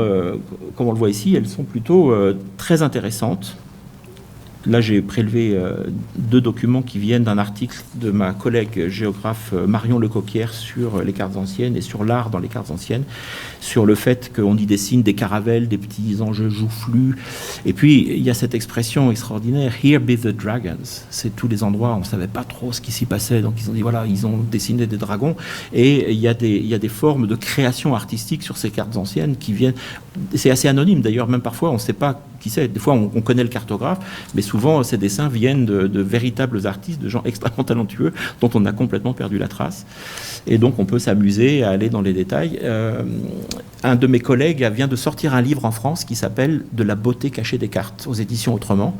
comme on le voit ici, elles sont plutôt très intéressantes. Là, j'ai prélevé deux documents qui viennent d'un article de ma collègue géographe Marion Lecoquière sur les cartes anciennes et sur l'art dans les cartes anciennes, sur le fait qu'on y dessine des caravelles, des petits enjeux joufflus. Et puis, il y a cette expression extraordinaire, « Here be the dragons ». C'est tous les endroits où on ne savait pas trop ce qui s'y passait. Donc, ils ont dit, voilà, ils ont dessiné des dragons. Et il y a des formes de création artistique sur ces cartes anciennes qui viennent... C'est assez anonyme, d'ailleurs, même parfois, on ne sait pas qui c'est. Des fois, on connaît le cartographe, mais souvent, ces dessins viennent de véritables artistes, de gens extrêmement talentueux, dont on a complètement perdu la trace. Et donc, on peut s'amuser à aller dans les détails. Un de mes collègues vient de sortir un livre en France qui s'appelle « De la beauté cachée des cartes » aux éditions Autrement.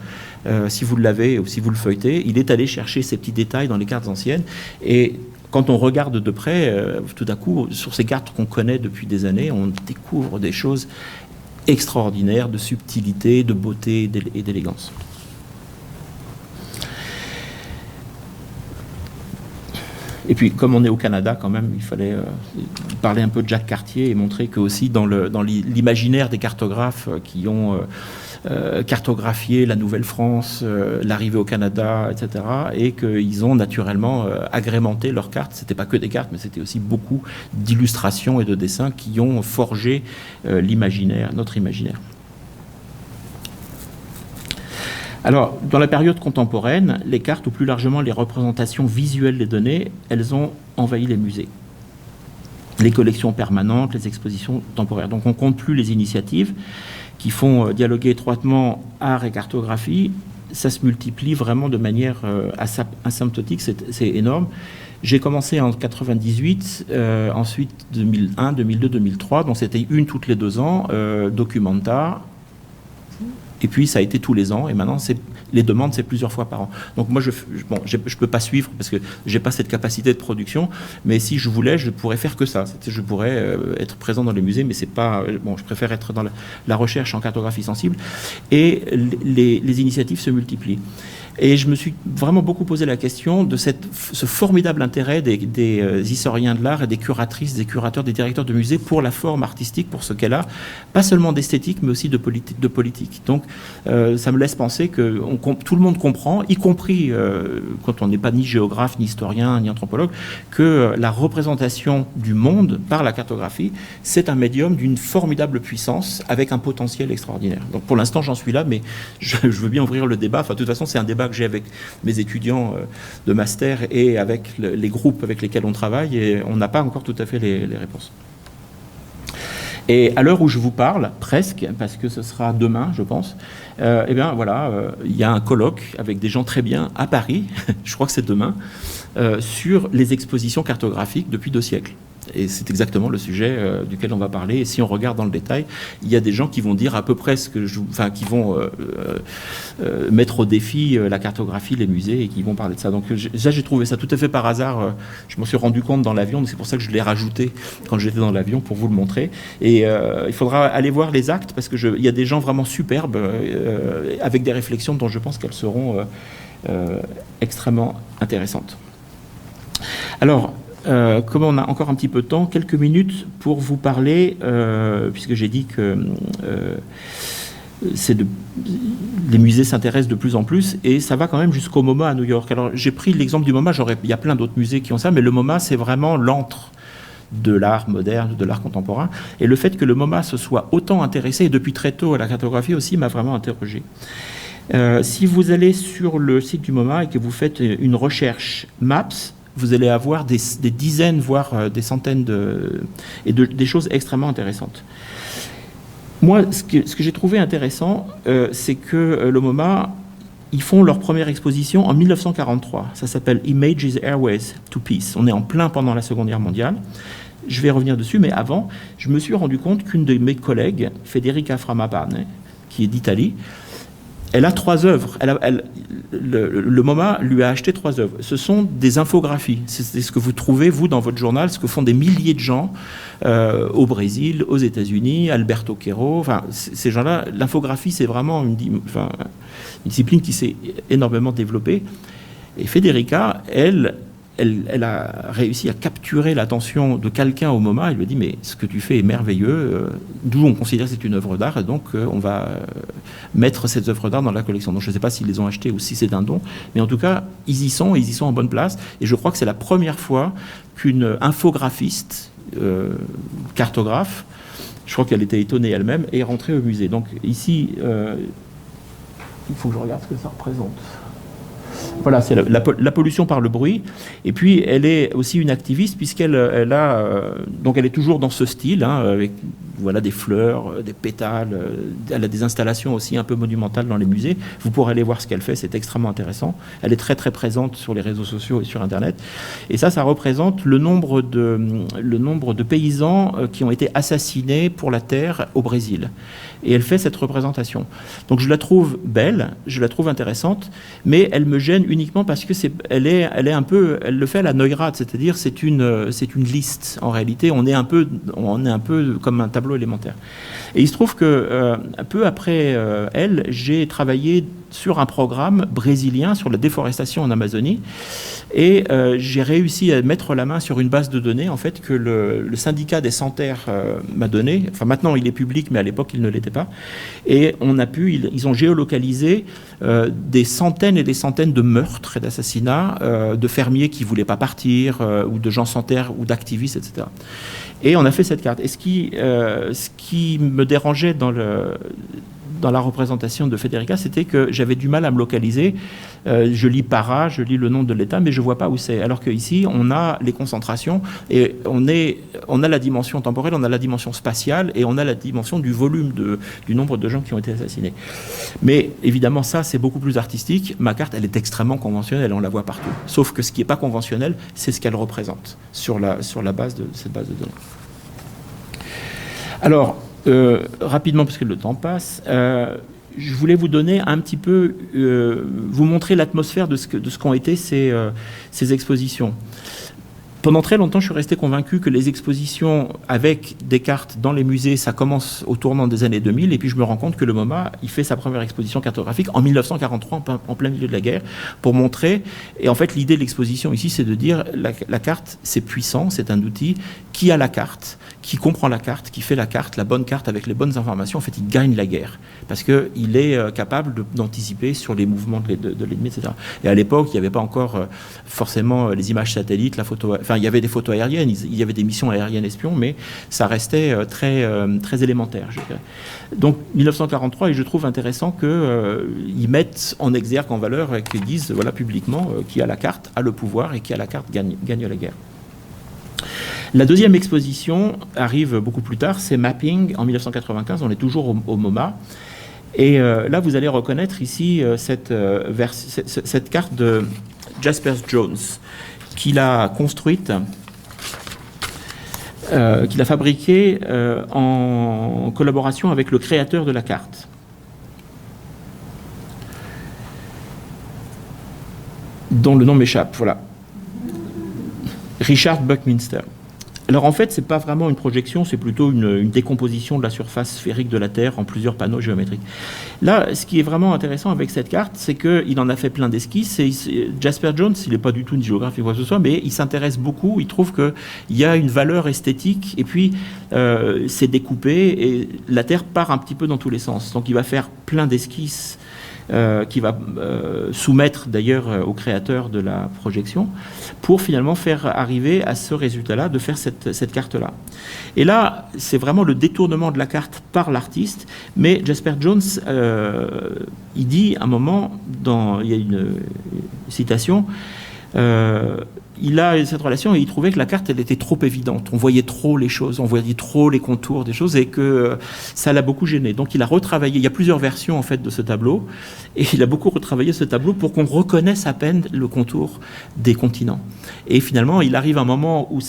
Si vous l'avez ou si vous le feuilletez, il est allé chercher ces petits détails dans les cartes anciennes. Et quand on regarde de près, tout à coup, sur ces cartes qu'on connaît depuis des années, on découvre des choses extraordinaires de subtilité, de beauté et d'élégance. Et puis, comme on est au Canada, quand même, il fallait parler un peu de Jacques Cartier et montrer que aussi dans l'imaginaire des cartographes qui ont cartographié la Nouvelle-France, l'arrivée au Canada, etc., et qu'ils ont naturellement agrémenté leurs cartes. C'était pas que des cartes, mais c'était aussi beaucoup d'illustrations et de dessins qui ont forgé l'imaginaire, notre imaginaire. Alors, dans la période contemporaine, les cartes, ou plus largement les représentations visuelles des données, elles ont envahi les musées. Les collections permanentes, les expositions temporaires. Donc on ne compte plus les initiatives qui font dialoguer étroitement art et cartographie. Ça se multiplie vraiment de manière asymptotique, c'est énorme. J'ai commencé en 98, ensuite 2001, 2002, 2003, donc c'était une toutes les 2 ans, Documenta. Et puis, ça a été tous les ans. Et maintenant, les demandes, c'est plusieurs fois par an. Donc, moi, je ne peux pas suivre parce que je n'ai pas cette capacité de production. Mais si je voulais, je ne pourrais faire que ça. Je pourrais être présent dans les musées, mais c'est pas... Bon, je préfère être dans la recherche en cartographie sensible. Et les initiatives se multiplient. Et je me suis vraiment beaucoup posé la question de ce formidable intérêt des historiens de l'art et des curatrices, des curateurs, des directeurs de musées pour la forme artistique, pour ce qu'elle a, pas seulement d'esthétique, mais aussi de politique. Donc, ça me laisse penser que tout le monde comprend, y compris quand on n'est pas ni géographe, ni historien, ni anthropologue, que la représentation du monde par la cartographie, c'est un médium d'une formidable puissance avec un potentiel extraordinaire. Donc, pour l'instant, j'en suis là, mais je veux bien ouvrir le débat. Enfin, de toute façon, c'est un débat que j'ai avec mes étudiants de master et avec les groupes avec lesquels on travaille, et on n'a pas encore tout à fait les réponses. Et à l'heure où je vous parle, presque, parce que ce sera demain, je pense, eh bien voilà, il y a un colloque avec des gens très bien à Paris, je crois que c'est demain, sur les expositions cartographiques depuis 2 siècles. Et c'est exactement le sujet duquel on va parler. Et si on regarde dans le détail, il y a des gens qui vont dire à peu près ce que qui vont mettre au défi la cartographie, les musées, et qui vont parler de ça. Donc ça, j'ai trouvé ça tout à fait par hasard. Je m'en suis rendu compte dans l'avion, c'est pour ça que je l'ai rajouté quand j'étais dans l'avion pour vous le montrer. Et il faudra aller voir les actes parce que il y a des gens vraiment superbes avec des réflexions dont je pense qu'elles seront extrêmement intéressantes. Alors, comme on a encore un petit peu de temps, quelques minutes pour vous parler, puisque j'ai dit que les musées s'intéressent de plus en plus, et ça va quand même jusqu'au MoMA à New York. Alors, j'ai pris l'exemple du MoMA, il y a plein d'autres musées qui ont ça, mais le MoMA, c'est vraiment l'antre de l'art moderne, de l'art contemporain. Et le fait que le MoMA se soit autant intéressé, et depuis très tôt à la cartographie aussi, m'a vraiment interrogé. Si vous allez sur le site du MoMA et que vous faites une recherche Maps, vous allez avoir des dizaines, voire des centaines des choses extrêmement intéressantes. Moi, ce que j'ai trouvé intéressant, c'est que le MoMA, ils font leur première exposition en 1943. Ça s'appelle Images Airways to Peace. On est en plein pendant la Seconde Guerre mondiale. Je vais revenir dessus, mais avant, je me suis rendu compte qu'une de mes collègues, Federica Framapane, qui est d'Italie, elle a 3 œuvres. Le MoMA lui a acheté 3 œuvres. Ce sont des infographies. C'est ce que vous trouvez, vous, dans votre journal, ce que font des milliers de gens au Brésil, aux États-Unis, Alberto Quero. Enfin, ces gens-là, l'infographie, c'est vraiment une discipline qui s'est énormément développée. Et Federica, elle a réussi à capturer l'attention de quelqu'un au MoMA. Elle lui a dit, mais ce que tu fais est merveilleux, d'où on considère que c'est une œuvre d'art, et donc on va mettre cette œuvre d'art dans la collection. Donc je ne sais pas s'ils les ont achetées ou si c'est un don, mais en tout cas, ils y sont en bonne place, et je crois que c'est la première fois qu'une infographiste, cartographe, je crois qu'elle était étonnée elle-même, est rentrée au musée. Donc ici, il faut que je regarde ce que ça représente. Voilà, c'est la pollution par le bruit. Et puis, elle est aussi une activiste, puisqu'elle donc elle est toujours dans ce style, avec des fleurs, des pétales. Elle a des installations aussi un peu monumentales dans les musées. Vous pourrez aller voir ce qu'elle fait, c'est extrêmement intéressant. Elle est très, très présente sur les réseaux sociaux et sur Internet. Et ça représente le nombre de paysans qui ont été assassinés pour la terre au Brésil. Et elle fait cette représentation. Donc je la trouve belle, je la trouve intéressante, mais elle me gêne uniquement parce que elle le fait à la Neurath, c'est-à-dire c'est une liste. En réalité, on est un peu comme un tableau élémentaire. Et il se trouve que peu après elle, j'ai travaillé sur un programme brésilien sur la déforestation en Amazonie, et j'ai réussi à mettre la main sur une base de données en fait que le syndicat des sans-terre m'a donnée. Enfin maintenant il est public, mais à l'époque il ne l'était pas. Et ils ont géolocalisé des centaines et des centaines de meurtres et d'assassinats de fermiers qui voulaient pas partir, ou de gens sans terre, ou d'activistes, etc. Et on a fait cette carte. Et ce qui me dérangeait dans la représentation de Federica, c'était que j'avais du mal à me localiser. Je lis Para, je lis le nom de l'État, mais je ne vois pas où c'est. Alors qu'ici, on a les concentrations, et on a la dimension temporelle, on a la dimension spatiale, et on a la dimension du volume du nombre de gens qui ont été assassinés. Mais évidemment, ça, c'est beaucoup plus artistique. Ma carte, elle est extrêmement conventionnelle, on la voit partout. Sauf que ce qui n'est pas conventionnel, c'est ce qu'elle représente sur la base de cette base de données. Alors, rapidement, parce que le temps passe, je voulais vous donner un petit peu, vous montrer l'atmosphère de ce qu'ont été ces expositions. Pendant très longtemps, je suis resté convaincu que les expositions avec des cartes dans les musées, ça commence au tournant des années 2000, et puis je me rends compte que le MoMA, il fait sa première exposition cartographique en 1943, en plein milieu de la guerre, pour montrer, et en fait l'idée de l'exposition ici, c'est de dire la carte, c'est puissant, c'est un outil, qui a la carte, qui comprend la carte, qui fait la carte, la bonne carte avec les bonnes informations, en fait il gagne la guerre, parce qu'il est capable d'anticiper sur les mouvements de l'ennemi, etc. Et à l'époque, il n'y avait pas encore forcément les images satellites, la photo, enfin il y avait des photos aériennes, il y avait des missions aériennes espions, mais ça restait très élémentaire, je dirais. Donc 1943, et je trouve intéressant qu'ils mettent en exergue, en valeur, et qu'ils disent publiquement qui a la carte, a le pouvoir, et qui a la carte gagne la guerre. La deuxième exposition arrive beaucoup plus tard, c'est Mapping en 1995, on est toujours au MoMA. Et là, vous allez reconnaître ici cette carte de Jasper Jones, qu'il a construite qu'il a fabriqué en collaboration avec le créateur de la carte. Dont le nom m'échappe, voilà. Richard Buckminster. Alors en fait, c'est pas vraiment une projection, c'est plutôt une décomposition de la surface sphérique de la Terre en plusieurs panneaux géométriques. Là, ce qui est vraiment intéressant avec cette carte, c'est qu'il en a fait plein d'esquisses. Jasper Jones, il n'est pas du tout une géographe ou quoi que ce soit, mais il s'intéresse beaucoup, il trouve qu'il y a une valeur esthétique, et puis c'est découpé, et la Terre part un petit peu dans tous les sens. Donc il va faire plein d'esquisses qui va soumettre d'ailleurs au créateur de la projection pour finalement faire arriver à ce résultat-là, de faire cette carte-là. Et là, c'est vraiment le détournement de la carte par l'artiste, mais Jasper Jones, il dit à un moment, il y a une citation, il a cette relation et il trouvait que la carte, elle était trop évidente. On voyait trop les choses, on voyait trop les contours des choses et que ça l'a beaucoup gêné. Donc il a retravaillé, il y a plusieurs versions en fait de ce tableau et il a beaucoup retravaillé ce tableau pour qu'on reconnaisse à peine le contour des continents. Et finalement, il arrive un moment où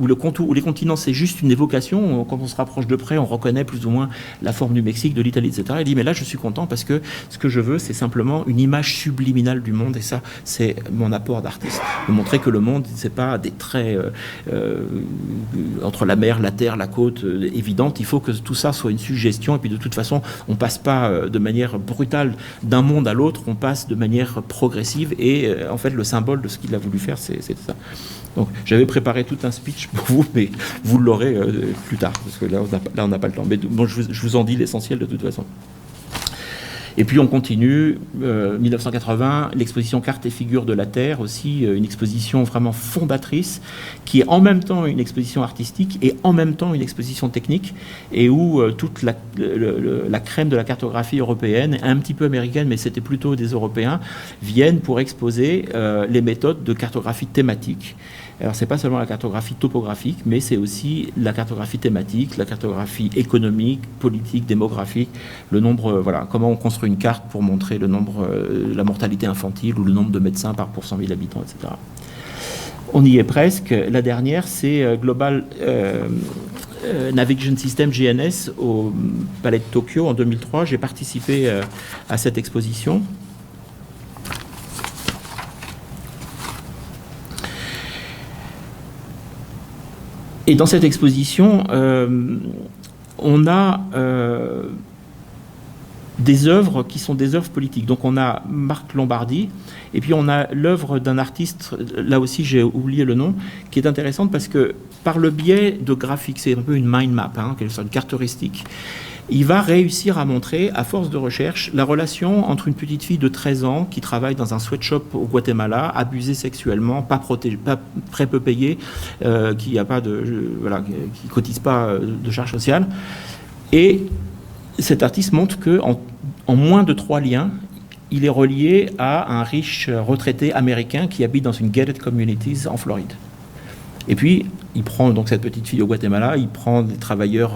le contour, où les continents, c'est juste une évocation. Quand on se rapproche de près, on reconnaît plus ou moins la forme du Mexique, de l'Italie, etc. Il dit, mais là, je suis content parce que ce que je veux, c'est simplement une image subliminale du monde et ça, c'est mon apport d'artiste. De montrer que le monde, c'est pas des traits entre la mer, la terre, la côte évidente. Il faut que tout ça soit une suggestion. Et puis de toute façon, on passe pas de manière brutale d'un monde à l'autre. On passe de manière progressive. Et en fait, le symbole de ce qu'il a voulu faire, c'est ça. Donc, j'avais préparé tout un speech pour vous, mais vous l'aurez plus tard parce que là, on n'a pas le temps. Mais bon, je vous en dis l'essentiel de toute façon. Et puis on continue, 1980, l'exposition Cartes et figures de la Terre, aussi une exposition vraiment fondatrice, qui est en même temps une exposition artistique et en même temps une exposition technique, et où toute la crème de la cartographie européenne, un petit peu américaine, mais c'était plutôt des Européens, viennent pour exposer les méthodes de cartographie thématique. Alors, ce n'est pas seulement la cartographie topographique, mais c'est aussi la cartographie thématique, la cartographie économique, politique, démographique, le nombre, voilà, comment on construit une carte pour montrer le nombre, la mortalité infantile ou le nombre de médecins par pour 100 000 habitants, etc. On y est presque. La dernière, c'est Global Navigation System, GNS, au Palais de Tokyo en 2003. J'ai participé à cette exposition. Et dans cette exposition, on a des œuvres qui sont des œuvres politiques. Donc on a Marc Lombardi, et puis on a l'œuvre d'un artiste, là aussi j'ai oublié le nom, qui est intéressante parce que par le biais de graphiques, c'est un peu une mind map, une carte heuristique, il va réussir à montrer, à force de recherche, la relation entre une petite fille de 13 ans qui travaille dans un sweatshop au Guatemala, abusée sexuellement, pas protégée, pas très peu payée, qui a pas de, voilà, qui cotise pas de charges sociales. Et cet artiste montre que en moins de 3 liens, il est relié à un riche retraité américain qui habite dans une gated communities en Floride. Et puis, il prend donc cette petite fille au Guatemala, il prend des travailleurs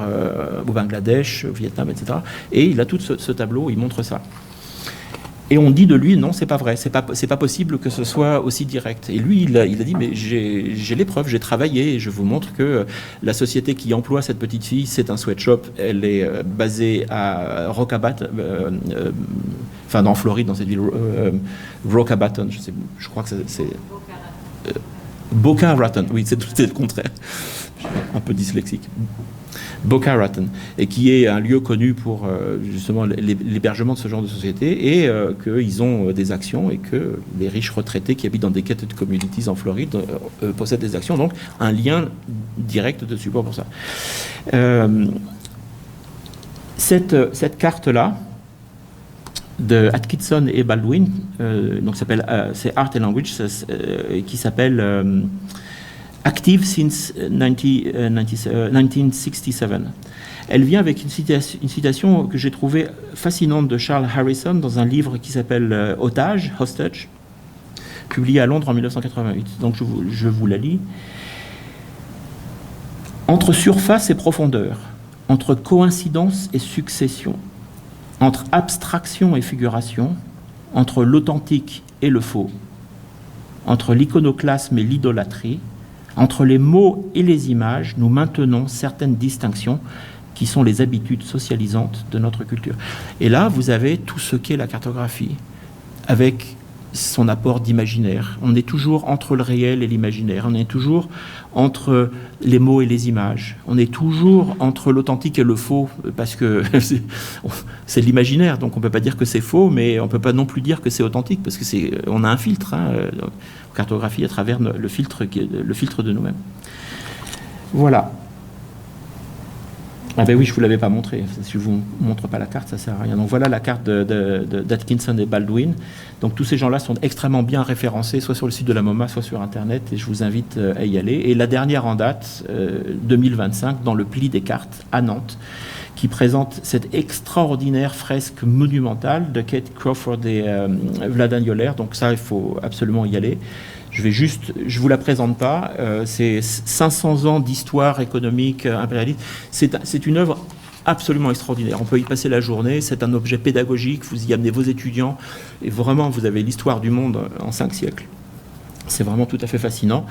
au Bangladesh, au Vietnam, etc. Et il a tout ce tableau, il montre ça. Et on dit de lui, non, c'est pas vrai, c'est pas possible que ce soit aussi direct. Et lui, il a dit, mais j'ai les preuves, j'ai travaillé, et je vous montre que la société qui emploie cette petite fille, c'est un sweatshop, elle est basée à Rockabat, enfin en Floride, dans cette ville, Rockabaton, je crois que c'est Boca Raton, oui, c'est le contraire. Un peu dyslexique. Boca Raton, et qui est un lieu connu pour justement l'hébergement de ce genre de société, et qu'ils ont des actions, et que les riches retraités qui habitent dans des gated communities en Floride possèdent des actions, donc un lien direct de support pour ça. Cette carte-là, de Atkinson et Baldwin, donc c'est Art and Language, qui s'appelle Active since 1967. Elle vient avec une citation que j'ai trouvée fascinante de Charles Harrison dans un livre qui s'appelle Hostage, publié à Londres en 1988. Donc je vous la lis. Entre surface et profondeur, entre coïncidence et succession, entre abstraction et figuration, entre l'authentique et le faux, entre l'iconoclasme et l'idolâtrie, Entre les mots et les images, nous maintenons certaines distinctions qui sont les habitudes socialisantes de notre culture. Et là, vous avez tout ce qu'est la cartographie, avec son apport d'imaginaire. On est toujours entre le réel et l'imaginaire. On est toujours entre les mots et les images. On est toujours entre l'authentique et le faux, parce que c'est de l'imaginaire, donc on ne peut pas dire que c'est faux, mais on ne peut pas non plus dire que c'est authentique, parce que on a un filtre, cartographie à travers le filtre de nous-mêmes. Voilà. Ah ben oui, je ne vous l'avais pas montré. Si je ne vous montre pas la carte, ça ne sert à rien. Donc voilà la carte d'Atkinson et Baldwin. Donc tous ces gens-là sont extrêmement bien référencés, soit sur le site de la MoMA, soit sur Internet, et je vous invite à y aller. Et la dernière en date, 2025, dans le pli des cartes à Nantes, qui présente cette extraordinaire fresque monumentale de Kate Crawford et Vladan Joler. Donc ça, il faut absolument y aller. Je vous la présente pas, c'est 500 ans d'histoire économique impérialiste. C'est une œuvre absolument extraordinaire. On peut y passer la journée, c'est un objet pédagogique, vous y amenez vos étudiants, et vraiment, vous avez l'histoire du monde en 5 siècles. C'est vraiment tout à fait fascinant.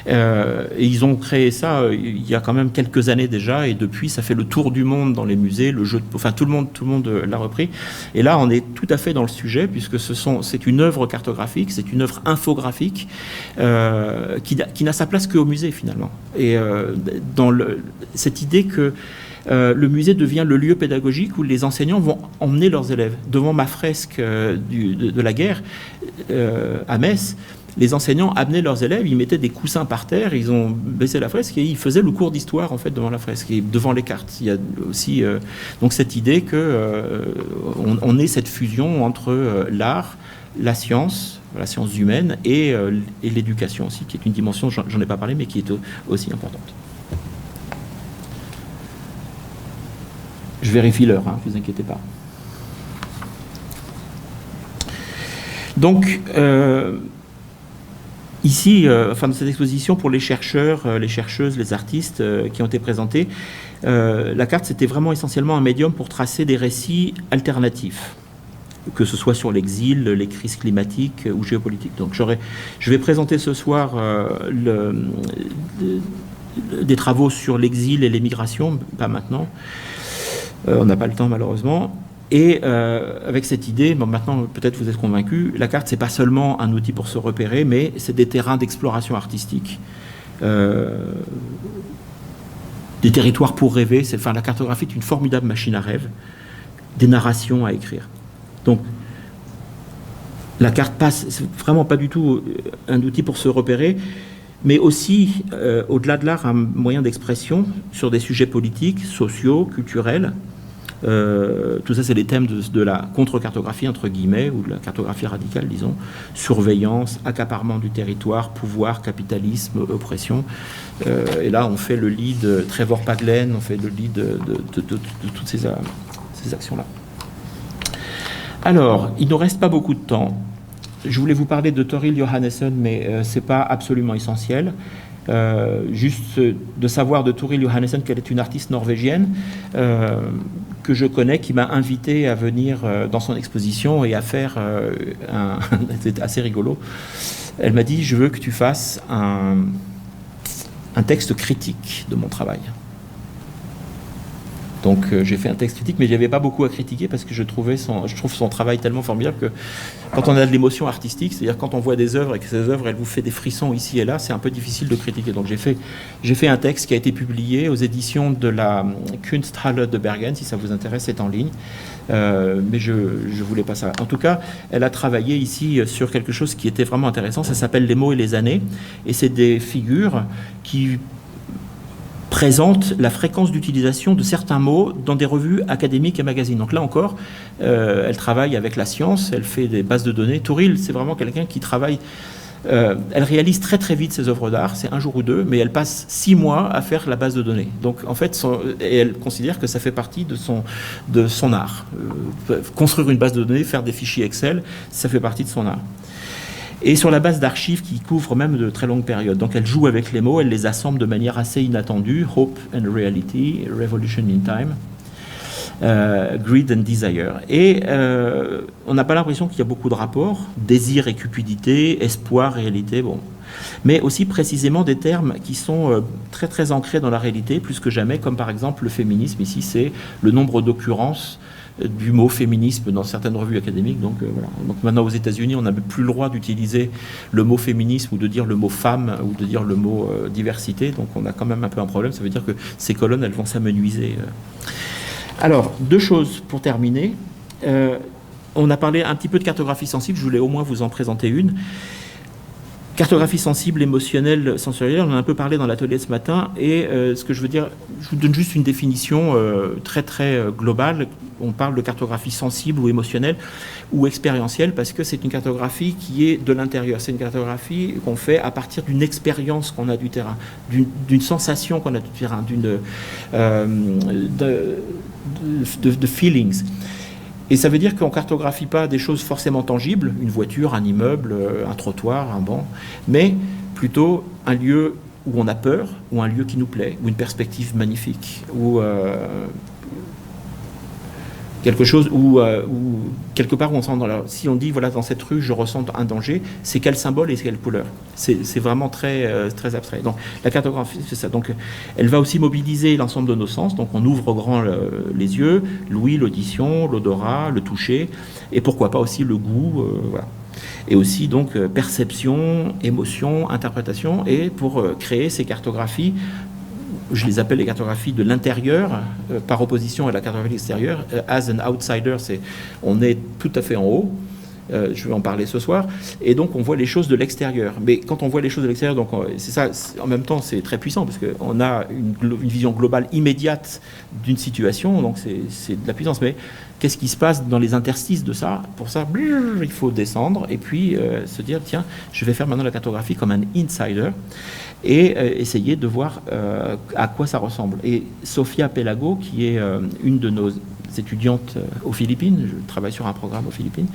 Et ils ont créé ça il y a quand même quelques années déjà, et depuis, ça fait le tour du monde dans les musées, tout le monde l'a repris. Et là, on est tout à fait dans le sujet, puisque c'est une œuvre cartographique, c'est une œuvre infographique qui n'a sa place qu'au musée, finalement. Et dans cette idée que le musée devient le lieu pédagogique où les enseignants vont emmener leurs élèves. Devant ma fresque de la guerre à Metz, les enseignants amenaient leurs élèves, ils mettaient des coussins par terre, ils ont baissé la fresque et ils faisaient le cours d'histoire en fait devant la fresque et devant les cartes. Il y a aussi donc cette idée que on ait cette fusion entre l'art, la science humaine et l'éducation aussi, qui est une dimension, j'en ai pas parlé, mais qui est aussi importante. Je vérifie l'heure, ne vous inquiétez pas. Donc, ici, dans cette exposition, pour les chercheurs, les chercheuses, les artistes qui ont été présentés, la carte, c'était vraiment essentiellement un médium pour tracer des récits alternatifs, que ce soit sur l'exil, les crises climatiques ou géopolitiques. Donc, je vais présenter ce soir des travaux sur l'exil et l'émigration, pas maintenant. On n'a pas le temps, malheureusement. Et avec cette idée, maintenant peut-être vous êtes convaincus, la carte c'est pas seulement un outil pour se repérer, mais c'est des terrains d'exploration artistique, des territoires pour rêver. La cartographie est une formidable machine à rêve, des narrations à écrire. Donc la carte c'est vraiment pas du tout un outil pour se repérer, mais aussi, au-delà de l'art, un moyen d'expression sur des sujets politiques, sociaux, culturels. Tout ça, c'est les thèmes de la contre-cartographie, entre guillemets, ou de la cartographie radicale, disons. Surveillance, accaparement du territoire, pouvoir, capitalisme, oppression. Et là, on fait le lit de Trevor Paglen, on fait le lit de toutes ces actions-là. Alors, il ne nous reste pas beaucoup de temps. Je voulais vous parler de Toril Johannessen, mais ce n'est pas absolument essentiel. Juste de savoir de Toril Johannessen qu'elle est une artiste norvégienne que je connais, qui m'a invité à venir dans son exposition et à faire c'est assez rigolo. Elle m'a dit: je veux que tu fasses un texte critique de mon travail. Donc j'ai fait un texte critique, mais il n'y avait pas beaucoup à critiquer parce que je trouve son travail tellement formidable que quand on a de l'émotion artistique, c'est-à-dire quand on voit des œuvres et que ces œuvres, elles vous font des frissons ici et là, c'est un peu difficile de critiquer. Donc j'ai fait un texte qui a été publié aux éditions de la Kunsthalle de Bergen, si ça vous intéresse, c'est en ligne. Mais je voulais pas ça. En tout cas, elle a travaillé ici sur quelque chose qui était vraiment intéressant, ça s'appelle Les mots et les années, et c'est des figures qui présente la fréquence d'utilisation de certains mots dans des revues académiques et magazines. Donc là encore, elle travaille avec la science, elle fait des bases de données. Toril, c'est vraiment quelqu'un qui travaille... elle réalise très très vite ses œuvres d'art, c'est un jour ou deux, mais elle passe 6 mois à faire la base de données. Donc en fait, et elle considère que ça fait partie de son art. Construire une base de données, faire des fichiers Excel, ça fait partie de son art. Et sur la base d'archives qui couvrent même de très longues périodes. Donc elle joue avec les mots, elle les assemble de manière assez inattendue. Hope and reality, revolution in time, greed and desire. Et on n'a pas l'impression qu'il y a beaucoup de rapports. Désir et cupidité, espoir, réalité. Bon. mais aussi précisément des termes qui sont très très ancrés dans la réalité, plus que jamais, comme par exemple le féminisme. Ici, c'est le nombre d'occurrences du mot féminisme dans certaines revues académiques. Donc, voilà. Donc maintenant aux États-Unis, on n'a plus le droit d'utiliser le mot féminisme ou de dire le mot femme ou de dire le mot diversité. Donc on a quand même un peu un problème. Ça veut dire que ces colonnes, elles vont s'amenuiser. Alors, deux choses pour terminer. On a parlé un petit peu de cartographie sensible. Je voulais au moins vous en présenter une. Cartographie sensible, émotionnelle, sensorielle, on en a un peu parlé dans l'atelier ce matin, et ce que je veux dire, je vous donne juste une définition très très globale. On parle de cartographie sensible ou émotionnelle ou expérientielle, parce que c'est une cartographie qui est de l'intérieur. C'est une cartographie qu'on fait à partir d'une expérience qu'on a du terrain, d'une sensation qu'on a du terrain, de feelings. Et ça veut dire qu'on ne cartographie pas des choses forcément tangibles, une voiture, un immeuble, un trottoir, un banc, mais plutôt un lieu où on a peur, ou un lieu qui nous plaît, ou une perspective magnifique, ou quelque chose où quelque part où on sent si on dit voilà, dans cette rue je ressens un danger, c'est quel symbole et quelle couleur. C'est vraiment très très abstrait. Donc la cartographie, c'est ça. Donc elle va aussi mobiliser l'ensemble de nos sens. Donc on ouvre grand les yeux, l'ouïe, l'audition, l'odorat, le toucher, et pourquoi pas aussi le goût, voilà. Et aussi donc perception, émotion, interprétation. Et pour créer ces cartographies, je les appelle les cartographies de l'intérieur, par opposition à la cartographie extérieure. As an outsider, on est tout à fait en haut. Je vais en parler ce soir. Et donc, on voit les choses de l'extérieur. Mais quand on voit les choses de l'extérieur, donc c'est ça. En même temps, c'est très puissant parce qu'on a une vision globale immédiate d'une situation. Donc, c'est de la puissance. Mais qu'est-ce qui se passe dans les interstices de ça? Pour ça, il faut descendre et puis se dire, tiens, je vais faire maintenant la cartographie comme un insider et essayer de voir à quoi ça ressemble. Et Sofia Pelago, qui est une de nos étudiantes aux Philippines, je travaille sur un programme aux Philippines,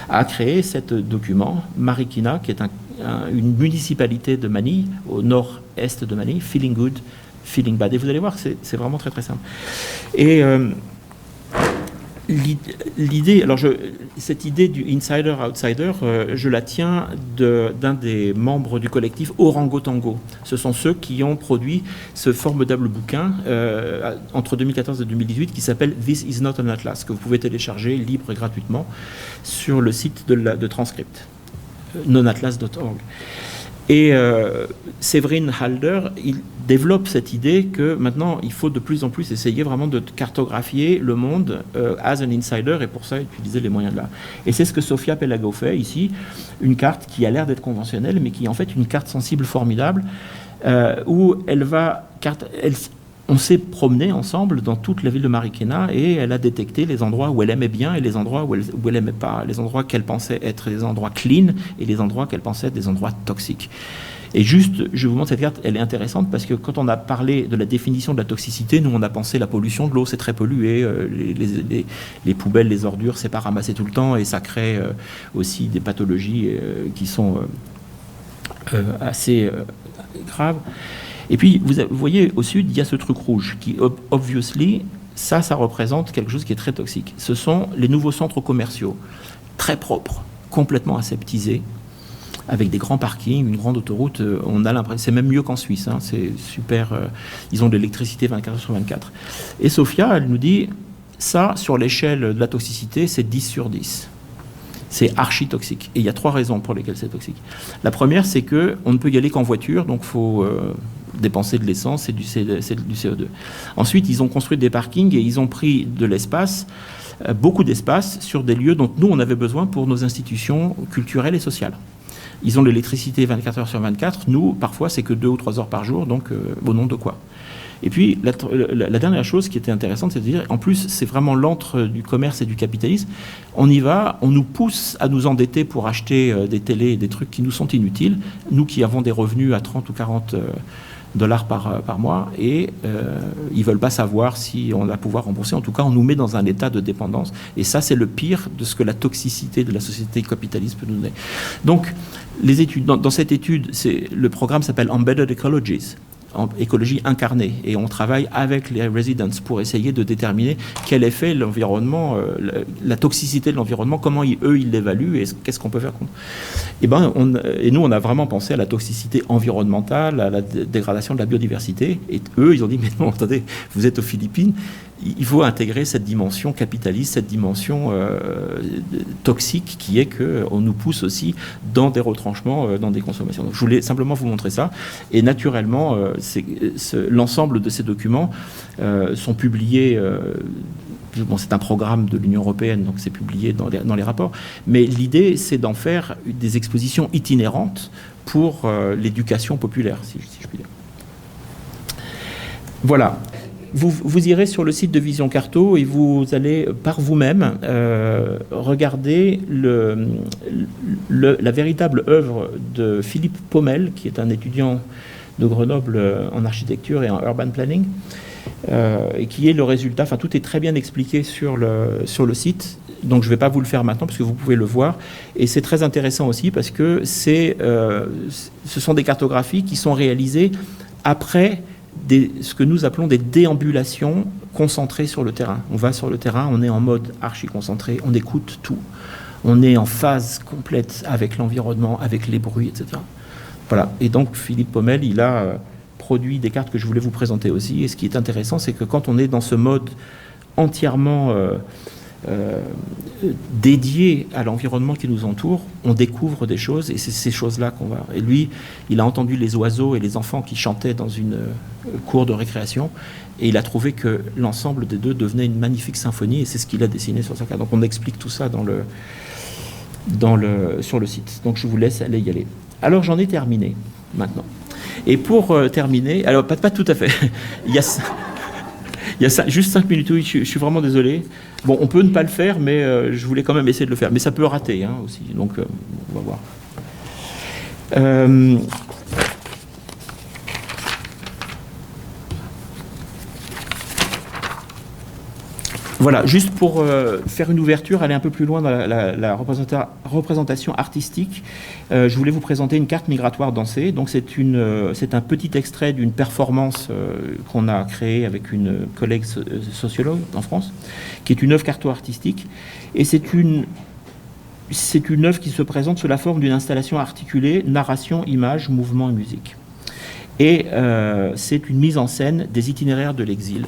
a créé ce document, Marikina, qui est une municipalité de Manille, au nord-est de Manille, Feeling Good, Feeling Bad. Et vous allez voir, c'est vraiment très très simple. Et l'idée, alors cette idée du insider-outsider, je la tiens d'un des membres du collectif Orango Tango. Ce sont ceux qui ont produit ce formidable bouquin entre 2014 et 2018 qui s'appelle This is not an Atlas, que vous pouvez télécharger libre et gratuitement sur le site de Transcript, nonatlas.org. Et Séverine Halder, il développe cette idée que maintenant, il faut de plus en plus essayer vraiment de cartographier le monde as an insider, et pour ça, utiliser les moyens de l'art. Et c'est ce que Sofia Pelago fait ici, une carte qui a l'air d'être conventionnelle, mais qui est en fait une carte sensible formidable, où on s'est promené ensemble dans toute la ville de Marikina et elle a détecté les endroits où elle aimait bien et les endroits où elle aimait pas, les endroits qu'elle pensait être des endroits clean et les endroits qu'elle pensait être des endroits toxiques. Et juste, je vous montre cette carte, elle est intéressante parce que quand on a parlé de la définition de la toxicité, nous on a pensé la pollution de l'eau, c'est très pollué, les poubelles, les ordures, c'est pas ramassé tout le temps et ça crée aussi des pathologies qui sont assez graves. Et puis, vous voyez, au sud, il y a ce truc rouge qui, obviously, ça représente quelque chose qui est très toxique. Ce sont les nouveaux centres commerciaux, très propres, complètement aseptisés, avec des grands parkings, une grande autoroute. On a l'impression, c'est même mieux qu'en Suisse, hein, c'est super. Ils ont de l'électricité 24 heures sur 24. Et Sofia, elle nous dit, ça, sur l'échelle de la toxicité, c'est 10 sur 10. C'est archi toxique. Et il y a 3 raisons pour lesquelles c'est toxique. La première, c'est qu'on ne peut y aller qu'en voiture, donc il faut dépenser de l'essence et du CO2. Ensuite, ils ont construit des parkings et ils ont pris de l'espace, beaucoup d'espace, sur des lieux dont nous, on avait besoin pour nos institutions culturelles et sociales. Ils ont l'électricité 24 heures sur 24. Nous, parfois, c'est que 2 ou 3 heures par jour, donc au nom de quoi? Et puis, la dernière chose qui était intéressante, c'est de dire, en plus, c'est vraiment l'antre du commerce et du capitalisme. On y va, on nous pousse à nous endetter pour acheter des télés et des trucs qui nous sont inutiles, nous qui avons des revenus à 30 ou 40 dollars par mois, et ils ne veulent pas savoir si on va pouvoir rembourser. En tout cas, on nous met dans un état de dépendance. Et ça, c'est le pire de ce que la toxicité de la société capitaliste peut nous donner. Donc, les études, dans cette étude, le programme s'appelle Embedded Ecologies. écologie incarnée. Et on travaille avec les residents pour essayer de déterminer quel effet l'environnement, la toxicité de l'environnement, comment eux ils l'évaluent et qu'est-ce qu'on peut faire contre. Et nous, on a vraiment pensé à la toxicité environnementale, à la dégradation de la biodiversité. Et eux, ils ont dit, mais non, attendez, vous êtes aux Philippines, il faut intégrer cette dimension capitaliste, cette dimension toxique qui est qu'on nous pousse aussi dans des retranchements, dans des consommations. Donc, je voulais simplement vous montrer ça. Et naturellement, l'ensemble de ces documents sont publiés. Bon, c'est un programme de l'Union européenne, donc c'est publié dans les rapports. Mais l'idée, c'est d'en faire des expositions itinérantes pour l'éducation populaire, si je puis dire. Voilà. Vous irez sur le site de Vision Carto et vous allez par vous-même regarder la véritable œuvre de Philippe Pommel, qui est un étudiant de Grenoble en architecture et en urban planning, et qui est le résultat, enfin tout est très bien expliqué sur le site, donc je ne vais pas vous le faire maintenant parce que vous pouvez le voir, et c'est très intéressant aussi parce que ce sont des cartographies qui sont réalisées après ce que nous appelons des déambulations concentrées sur le terrain. On va sur le terrain, on est en mode archi-concentré, on écoute tout, on est en phase complète avec l'environnement, avec les bruits, etc. Voilà. Et donc Philippe Pommel, il a produit des cartes que je voulais vous présenter aussi, et ce qui est intéressant, c'est que quand on est dans ce mode entièrement dédié à l'environnement qui nous entoure, on découvre des choses, et c'est ces choses-là qu'on va... Et lui, il a entendu les oiseaux et les enfants qui chantaient dans une cour de récréation, et il a trouvé que l'ensemble des deux devenait une magnifique symphonie, et c'est ce qu'il a dessiné sur sa carte. Donc on explique tout ça sur le site. Donc je vous laisse aller y aller. Alors j'en ai terminé, maintenant. Et pour terminer... Alors, pas tout à fait. Il y a juste 5 minutes, oui, je suis vraiment désolé. Bon, on peut ne pas le faire, mais je voulais quand même essayer de le faire. Mais ça peut rater aussi, donc on va voir. Voilà, juste pour faire une ouverture, aller un peu plus loin dans la représentation artistique, je voulais vous présenter une carte migratoire dansée. Donc c'est un petit extrait d'une performance qu'on a créée avec une collègue sociologue en France, qui est une œuvre carto-artistique. Et c'est une œuvre qui se présente sous la forme d'une installation articulée, narration, image, mouvement et musique. Et c'est une mise en scène des itinéraires de l'exil.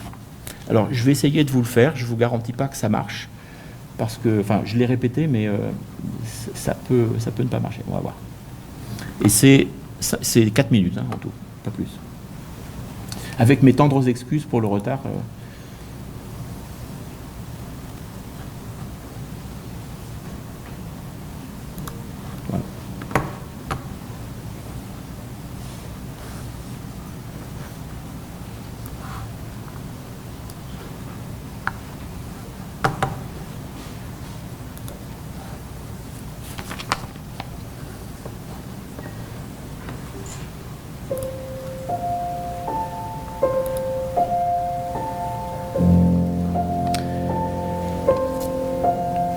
Alors, je vais essayer de vous le faire. Je ne vous garantis pas que ça marche. Parce que, enfin, je l'ai répété, mais ça peut ne pas marcher. On va voir. Et c'est 4 minutes en tout, pas plus. Avec mes tendres excuses pour le retard. Voilà.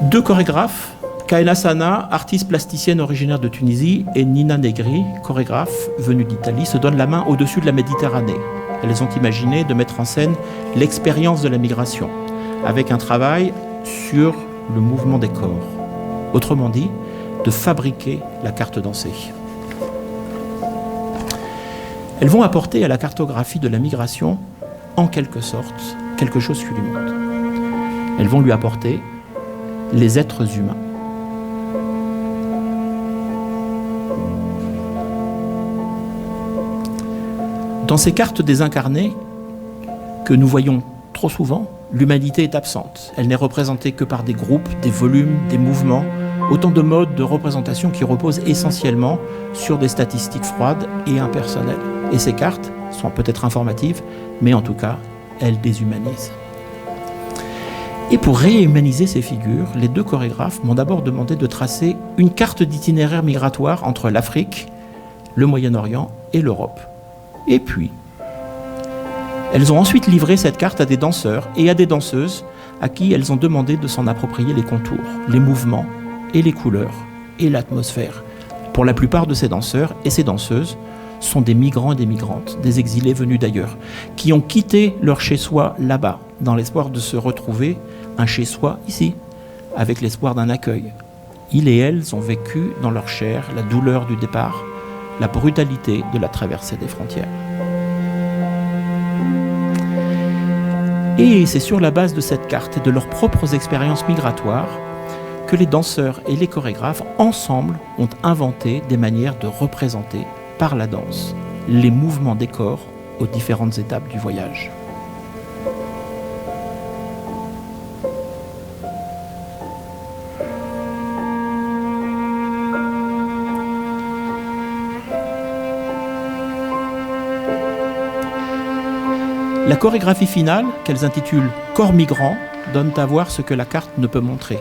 Deux chorégraphes, Kaena Sana, artiste plasticienne originaire de Tunisie, et Nina Negri, chorégraphe venue d'Italie, se donnent la main au-dessus de la Méditerranée. Elles ont imaginé de mettre en scène l'expérience de la migration, avec un travail sur le mouvement des corps. Autrement dit, de fabriquer la carte dansée. Elles vont apporter à la cartographie de la migration, en quelque sorte, quelque chose qui lui manque. Elles vont lui apporter les êtres humains. Dans ces cartes désincarnées que nous voyons trop souvent, l'humanité est absente. Elle n'est représentée que par des groupes, des volumes, des mouvements, autant de modes de représentation qui reposent essentiellement sur des statistiques froides et impersonnelles. Et ces cartes sont peut-être informatives, mais en tout cas, elles déshumanisent. Et pour réhumaniser ces figures, les deux chorégraphes m'ont d'abord demandé de tracer une carte d'itinéraire migratoire entre l'Afrique, le Moyen-Orient et l'Europe. Et puis, elles ont ensuite livré cette carte à des danseurs et à des danseuses à qui elles ont demandé de s'en approprier les contours, les mouvements et les couleurs et l'atmosphère. Pour la plupart de ces danseurs et ces danseuses, sont des migrants et des migrantes, des exilés venus d'ailleurs, qui ont quitté leur chez-soi là-bas, dans l'espoir de se retrouver un chez-soi ici, avec l'espoir d'un accueil. Ils et elles ont vécu dans leur chair la douleur du départ, la brutalité de la traversée des frontières. Et c'est sur la base de cette carte et de leurs propres expériences migratoires que les danseurs et les chorégraphes, ensemble, ont inventé des manières de représenter, par la danse, les mouvements des corps aux différentes étapes du voyage. La chorégraphie finale, qu'elles intitulent « Corps migrant », donne à voir ce que la carte ne peut montrer.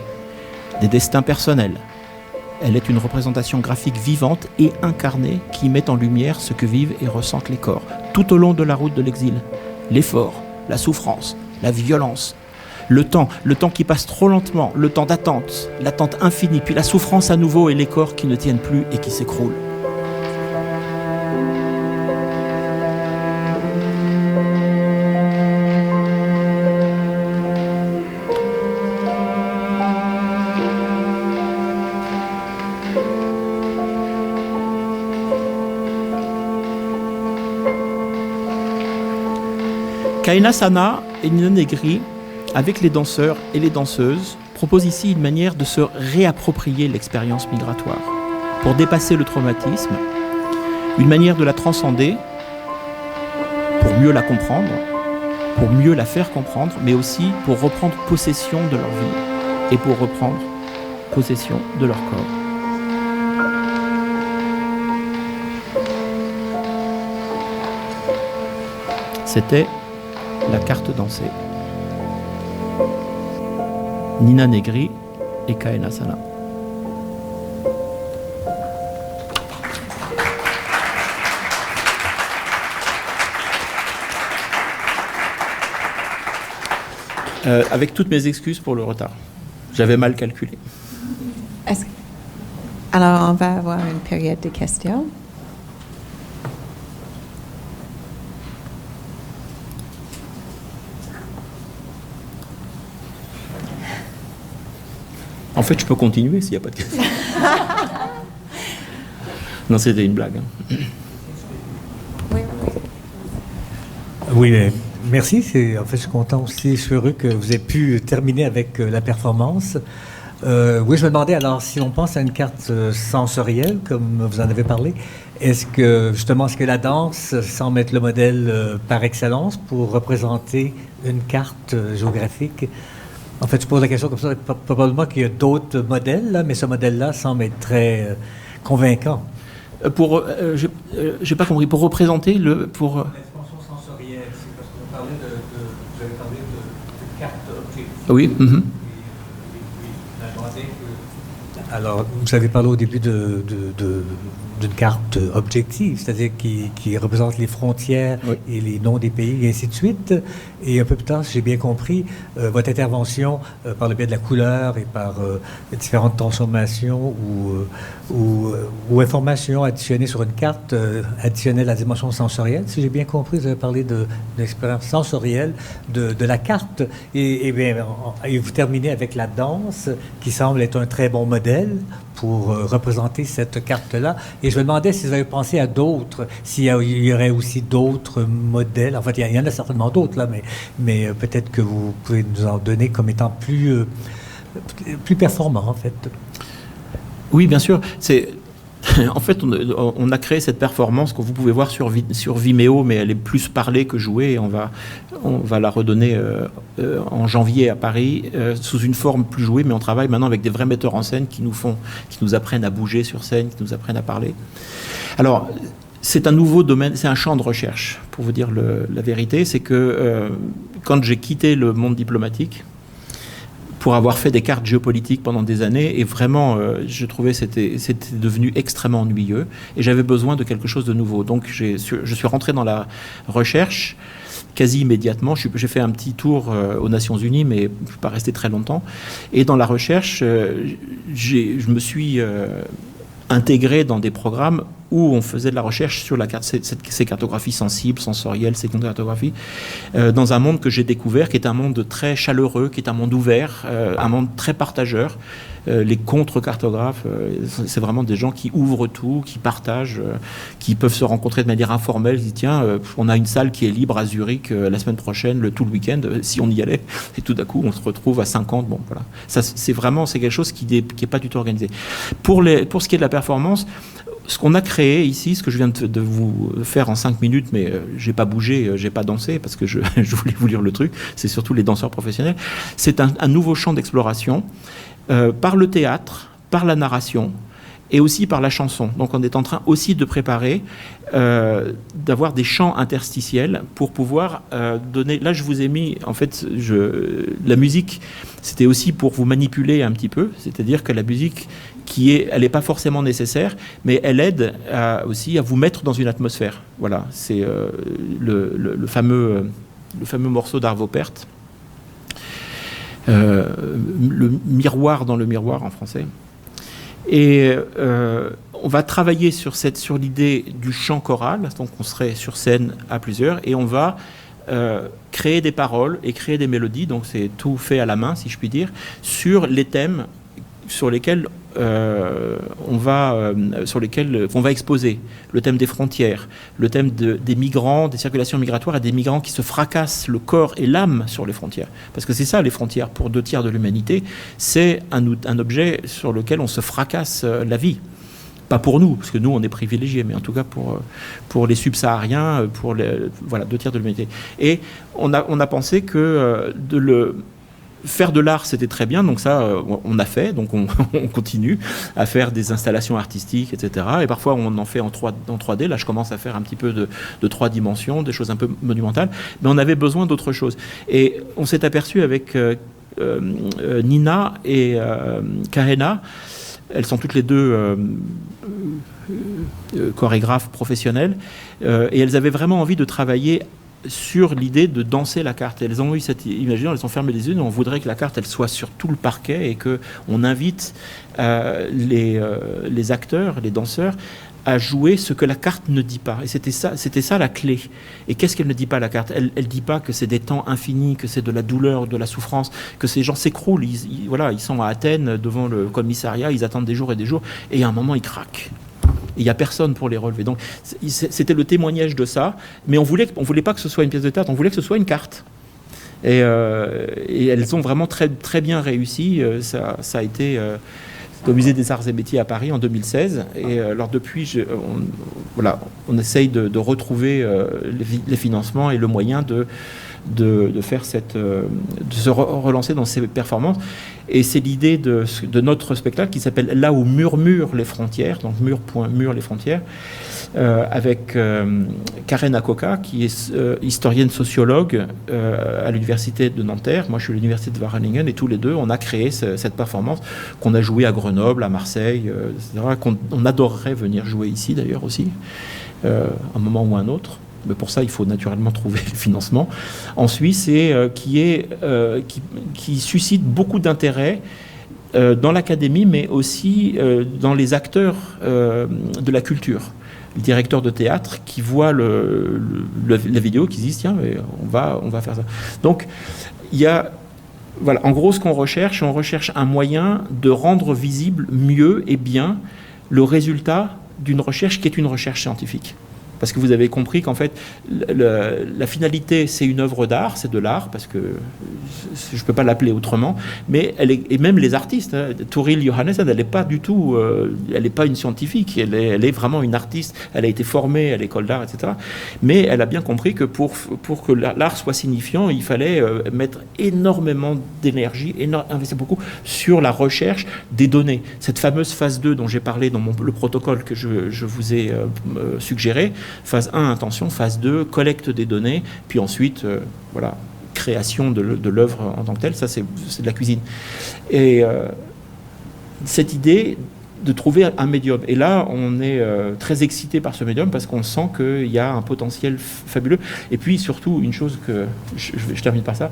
Des destins personnels. Elle est une représentation graphique vivante et incarnée qui met en lumière ce que vivent et ressentent les corps, tout au long de la route de l'exil. L'effort, la souffrance, la violence, le temps qui passe trop lentement, le temps d'attente, l'attente infinie, puis la souffrance à nouveau et les corps qui ne tiennent plus et qui s'écroulent. Kaena Sana et Nina Negri, avec les danseurs et les danseuses, proposent ici une manière de se réapproprier l'expérience migratoire, pour dépasser le traumatisme, une manière de la transcender, pour mieux la comprendre, pour mieux la faire comprendre, mais aussi pour reprendre possession de leur vie et pour reprendre possession de leur corps. C'était la carte dansée. Nina Negri et Kaena Sana. Avec toutes mes excuses pour le retard. J'avais mal calculé. Alors, on va avoir une période de questions. En fait, je peux continuer s'il n'y a pas de questions. Non, c'était une blague. Oui, merci. En fait, je suis content aussi, je suis heureux que vous ayez pu terminer avec la performance. Oui, je me demandais, alors, si on pense à une carte sensorielle, comme vous en avez parlé, est-ce que la danse semble être le modèle par excellence pour représenter une carte géographique? En fait, je pose la question comme ça, probablement qu'il y a d'autres modèles, là, mais ce modèle-là semble être très convaincant. J'ai pas compris, pour représenter pour... L'expansion sensorielle, c'est parce qu'on parlait vous avez parlé de carte objective. Oui. Mm-hmm. Alors, vous avez parlé au début d'une carte objective, c'est-à-dire qui représente les frontières oui. et les noms des pays, et ainsi de suite. Et un peu plus tard, si j'ai bien compris, votre intervention par le biais de la couleur et par différentes transformations ou informations additionnées sur une carte additionnait la dimension sensorielle. Si j'ai bien compris, vous avez parlé d'une expérience sensorielle de la carte. Et vous terminez avec la danse, qui semble être un très bon modèle pour représenter cette carte-là. Et je me demandais si vous avez pensé à d'autres, s'il y aurait aussi d'autres modèles. En fait, il y en a certainement d'autres, là, mais peut-être que vous pouvez nous en donner comme étant plus performants, en fait. Oui, bien sûr. En fait, on a créé cette performance que vous pouvez voir sur Vimeo, mais elle est plus parlée que jouée. Et on va la redonner en janvier à Paris sous une forme plus jouée, mais on travaille maintenant avec des vrais metteurs en scène qui nous apprennent à bouger sur scène, qui nous apprennent à parler. Alors, c'est un nouveau domaine, c'est un champ de recherche, pour vous dire la vérité. C'est que quand j'ai quitté le monde diplomatique, pour avoir fait des cartes géopolitiques pendant des années, et vraiment, je trouvais que c'était devenu extrêmement ennuyeux, et j'avais besoin de quelque chose de nouveau. Donc, je suis rentré dans la recherche quasi immédiatement. J'ai fait un petit tour aux Nations Unies, mais je ne suis pas resté très longtemps. Et dans la recherche, je me suis intégré dans des programmes où on faisait de la recherche sur ces cartographies sensibles, sensorielles, ces cartographies, dans un monde que j'ai découvert, qui est un monde très chaleureux, qui est un monde ouvert, un monde très partageur. Les contre-cartographes, c'est vraiment des gens qui ouvrent tout, qui partagent, qui peuvent se rencontrer de manière informelle. Ils disent, tiens, on a une salle qui est libre à Zurich la semaine prochaine, tout le week-end, si on y allait. Et tout d'un coup, on se retrouve à 50. Bon, voilà. Ça, c'est quelque chose qui n'est pas du tout organisé. Pour ce qui est de la performance, ce qu'on a créé ici, ce que je viens de vous faire en 5 minutes, mais j'ai pas bougé, j'ai pas dansé, parce que je voulais vous lire le truc, c'est surtout les danseurs professionnels, c'est un nouveau champ d'exploration, par le théâtre, par la narration, et aussi par la chanson. Donc on est en train aussi de préparer, d'avoir des chants interstitiels pour pouvoir donner... Là, je vous ai mis, en fait, la musique, c'était aussi pour vous manipuler un petit peu, c'est-à-dire que la musique, elle n'est pas forcément nécessaire, mais elle aide aussi à vous mettre dans une atmosphère. Voilà, c'est le fameux morceau d'Arvo Pärt, le miroir dans le miroir en français. Et on va travailler sur l'idée du chant choral, donc on serait sur scène à plusieurs, et on va créer des paroles et créer des mélodies, donc c'est tout fait à la main, si je puis dire, sur les thèmes sur lesquels on va exposer le thème des frontières, le thème des migrants, des circulations migratoires et des migrants qui se fracassent le corps et l'âme sur les frontières. Parce que c'est ça, les frontières, pour 2/3 de l'humanité, c'est un objet sur lequel on se fracasse la vie. Pas pour nous, parce que nous, on est privilégiés, mais en tout cas pour les subsahariens, pour 2/3 de l'humanité. Et on a pensé que faire de l'art, c'était très bien, donc ça, on a fait, donc on continue à faire des installations artistiques, etc. Et parfois, on en fait en 3D. Là, je commence à faire un petit peu de 3 dimensions, des choses un peu monumentales, mais on avait besoin d'autre chose. Et on s'est aperçu avec Nina et Kahena, elles sont toutes les deux chorégraphes professionnelles, et elles avaient vraiment envie de travailler sur l'idée de danser la carte. Elles ont eu cette imagination, elles ont fermé les yeux, on voudrait que la carte elle soit sur tout le parquet et qu'on invite les acteurs, les danseurs à jouer ce que la carte ne dit pas. Et c'était ça la clé. Et qu'est-ce qu'elle ne dit pas, la carte ? Elle dit pas que c'est des temps infinis, que c'est de la douleur, de la souffrance, que ces gens s'écroulent. Ils sont à Athènes devant le commissariat, ils attendent des jours et des jours, et à un moment ils craquent. Il n'y a personne pour les relever. Donc, c'était le témoignage de ça. Mais on voulait pas que ce soit une pièce de théâtre, on voulait que ce soit une carte. Et elles ont vraiment très, très bien réussi. Ça a été au Musée des Arts et Métiers à Paris en 2016. Et alors, depuis, on essaye de retrouver les financements et le moyen de faire de se relancer dans ces performances. Et c'est l'idée de notre spectacle qui s'appelle Là où murmurent les frontières, donc mur les frontières, avec Karen Akoka, qui est historienne sociologue à l'université de Nanterre. Moi, je suis à l'université de Wageningen, et tous les deux, on a créé cette performance qu'on a jouée à Grenoble, à Marseille, etc., qu'on adorerait venir jouer ici, d'ailleurs, aussi, un moment ou un autre. Mais pour ça, il faut naturellement trouver le financement en Suisse, et qui suscite beaucoup d'intérêt dans l'académie, mais aussi dans les acteurs de la culture. Les directeurs de théâtre qui voient la vidéo, qui disent tiens, on va faire ça. Donc, il y a... Voilà, en gros, ce qu'on recherche, on recherche un moyen de rendre visible mieux et bien le résultat d'une recherche qui est une recherche scientifique. Parce que vous avez compris qu'en fait, la finalité, c'est une œuvre d'art, c'est de l'art, parce que je ne peux pas l'appeler autrement, mais et même les artistes, hein, Toril Johannessen, elle n'est pas du tout, elle n'est pas une scientifique, elle est vraiment une artiste, elle a été formée à l'école d'art, etc. Mais elle a bien compris que pour que l'art soit signifiant, il fallait mettre énormément d'énergie, investir beaucoup sur la recherche des données. Cette fameuse phase 2 dont j'ai parlé dans le protocole que je vous ai suggéré, phase 1, intention, phase 2, collecte des données, puis ensuite, création de l'œuvre en tant que telle. Ça, c'est de la cuisine. Et cette idée de trouver un médium. Et là, on est très excité par ce médium parce qu'on sent qu'il y a un potentiel fabuleux. Et puis, surtout, une chose que je termine par ça,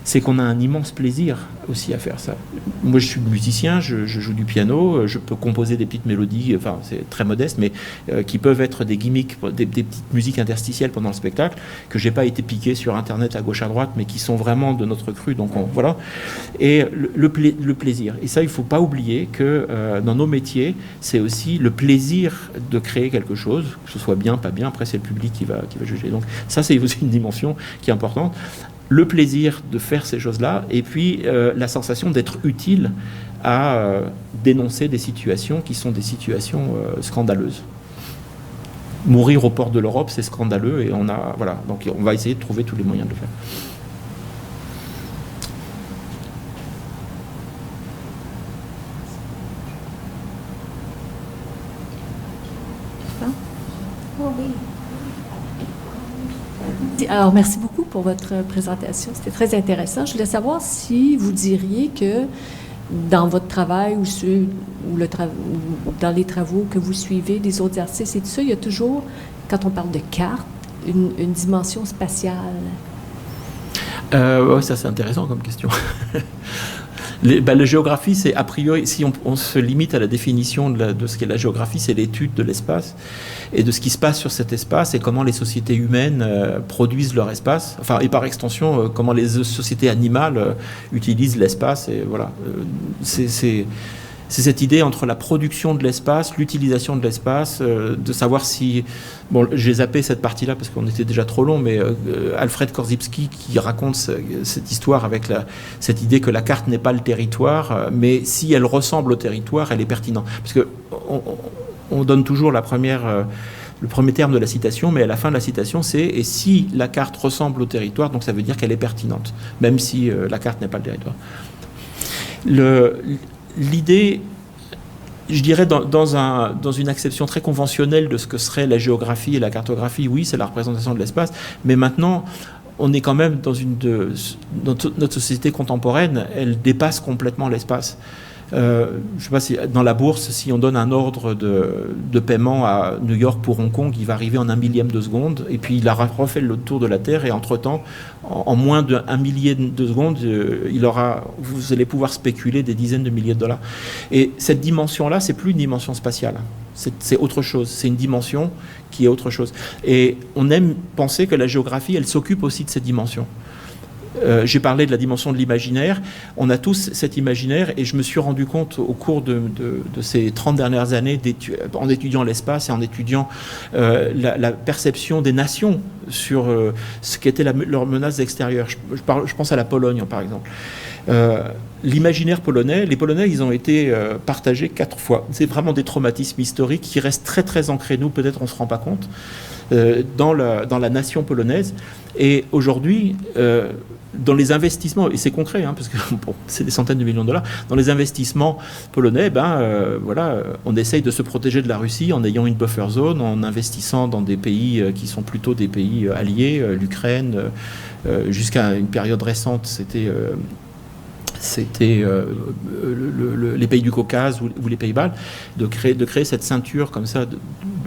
c'est qu'on a un immense plaisir aussi à faire ça. Moi, je suis musicien, je joue du piano, je peux composer des petites mélodies, enfin, c'est très modeste, mais qui peuvent être des gimmicks, des petites musiques interstitielles pendant le spectacle, que j'ai pas été piqué sur Internet à gauche à droite, mais qui sont vraiment de notre cru. Donc, voilà. Et le plaisir. Et ça, il faut pas oublier que dans nos métiers, c'est aussi le plaisir de créer quelque chose, que ce soit bien, pas bien. Après, c'est le public qui va juger. Donc, ça, c'est aussi une dimension qui est importante. Le plaisir de faire ces choses-là, et puis la sensation d'être utile à dénoncer des situations qui sont des situations scandaleuses. Mourir aux portes de l'Europe, c'est scandaleux, et voilà. Donc on va essayer de trouver tous les moyens de le faire. Oh oui. Alors, merci beaucoup pour votre présentation. C'était très intéressant. Je voulais savoir si vous diriez que dans votre travail ou dans les travaux que vous suivez des autres artistes et tout ça, il y a toujours, quand on parle de cartes, une dimension spatiale. Ouais, ça, c'est intéressant comme question. La géographie, c'est a priori, si on se limite à la définition de ce qu'est la géographie, c'est l'étude de l'espace et de ce qui se passe sur cet espace et comment les sociétés humaines produisent leur espace, enfin, et par extension, comment les sociétés animales utilisent l'espace. Et voilà, c'est cette idée entre la production de l'espace, l'utilisation de l'espace, de savoir si... Bon, j'ai zappé cette partie-là parce qu'on était déjà trop long, mais Alfred Korzybski qui raconte cette histoire avec cette idée que la carte n'est pas le territoire, mais si elle ressemble au territoire, elle est pertinente. Parce que on donne toujours le premier terme de la citation, mais à la fin de la citation, c'est « et si la carte ressemble au territoire, donc ça veut dire qu'elle est pertinente, même si la carte n'est pas le territoire ». L'idée, je dirais, dans une acception très conventionnelle de ce que serait la géographie et la cartographie, oui, c'est la représentation de l'espace, mais maintenant, on est quand même dans notre société contemporaine, elle dépasse complètement l'espace. Je ne sais pas si dans la bourse, si on donne un ordre de paiement à New York pour Hong Kong, il va arriver en 1/1000 de seconde, et puis il a refait le tour de la Terre, et entre-temps, en moins d'1 millier de seconde, vous allez pouvoir spéculer des dizaines de milliers de dollars. Et cette dimension-là, c'est plus une dimension spatiale. C'est autre chose. C'est une dimension qui est autre chose. Et on aime penser que la géographie, elle s'occupe aussi de cette dimension. J'ai parlé de la dimension de l'imaginaire. On a tous cet imaginaire, et je me suis rendu compte au cours de ces 30 dernières années, en étudiant l'espace et en étudiant la perception des nations sur ce qu'était leur menace extérieure. Je pense à la Pologne, par exemple. L'imaginaire polonais, les Polonais, ils ont été partagés 4 fois. C'est vraiment des traumatismes historiques qui restent très très ancrés. Nous, peut-être on ne se rend pas compte, dans la nation polonaise. Et aujourd'hui, dans les investissements, et c'est concret, hein, parce que bon, c'est des centaines de millions de dollars, dans les investissements polonais, voilà, on essaye de se protéger de la Russie en ayant une buffer zone, en investissant dans des pays qui sont plutôt des pays alliés, l'Ukraine, jusqu'à une période récente, c'était les pays du Caucase ou les Pays-Bas, de créer cette ceinture comme ça de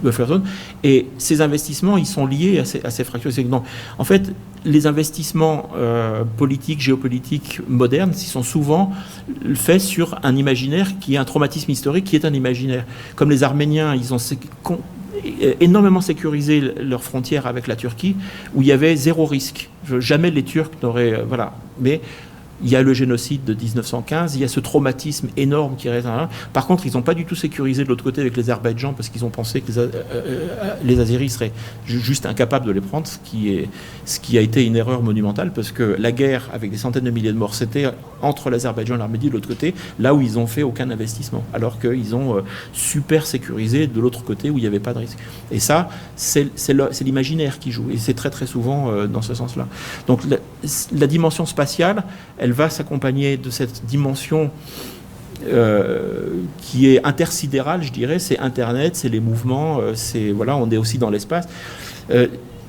buffer zone. Et ces investissements, ils sont liés à ces fractures. Donc, en fait, les investissements politiques, géopolitiques modernes, ils sont souvent faits sur un imaginaire qui est un traumatisme historique, qui est un imaginaire. Comme les Arméniens, ils ont énormément sécurisé leurs frontières avec la Turquie, où il y avait zéro risque. Jamais les Turcs n'auraient... voilà. Mais il y a le génocide de 1915, il y a ce traumatisme énorme qui reste là. Par contre, ils n'ont pas du tout sécurisé de l'autre côté avec les Azerbaïdjan, parce qu'ils ont pensé que les Azéris seraient juste incapables de les prendre, ce qui a été une erreur monumentale, parce que la guerre, avec des centaines de milliers de morts, c'était entre l'Azerbaïdjan et l'Arménie de l'autre côté, là où ils n'ont fait aucun investissement, alors qu'ils ont super sécurisé de l'autre côté où il n'y avait pas de risque. Et ça, c'est l'imaginaire qui joue, et c'est très très souvent dans ce sens-là. Donc la dimension spatiale, elle va s'accompagner de cette dimension qui est intersidérale, je dirais. C'est Internet, c'est les mouvements, voilà, on est aussi dans l'espace.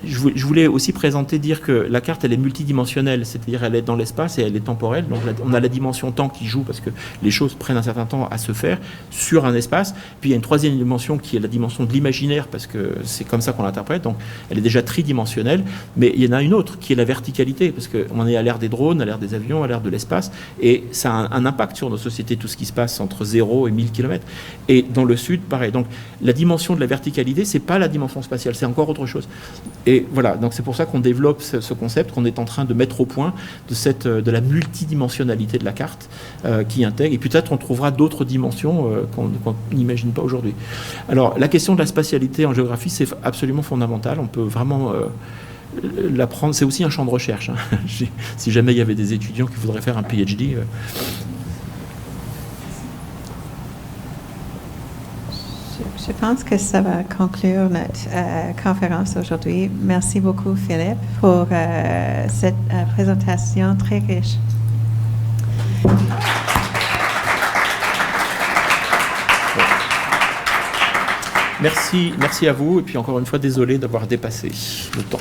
je voulais aussi dire que la carte, elle est multidimensionnelle, c'est-à-dire elle est dans l'espace et elle est temporelle. Donc on a la dimension temps qui joue parce que les choses prennent un certain temps à se faire sur un espace. Puis il y a une troisième dimension qui est la dimension de l'imaginaire parce que c'est comme ça qu'on l'interprète. Donc elle est déjà tridimensionnelle, mais il y en a une autre qui est la verticalité parce qu'on est à l'ère des drones, à l'ère des avions, à l'ère de l'espace et ça a un impact sur nos sociétés, tout ce qui se passe entre 0 et 1000 km. Et dans le sud, pareil. Donc la dimension de la verticalité, c'est pas la dimension spatiale, c'est encore autre chose. Et voilà, donc c'est pour ça qu'on développe ce concept, qu'on est en train de mettre au point de la multidimensionnalité de la carte qui intègre, et peut-être on trouvera d'autres dimensions qu'on n'imagine pas aujourd'hui. Alors, la question de la spatialité en géographie, c'est absolument fondamental, on peut vraiment l'apprendre, c'est aussi un champ de recherche. Hein. Si jamais il y avait des étudiants qui voudraient faire un PhD... Je pense que ça va conclure notre conférence aujourd'hui. Merci beaucoup, Philippe, pour cette présentation très riche. Merci à vous, et puis encore une fois, désolé d'avoir dépassé le temps.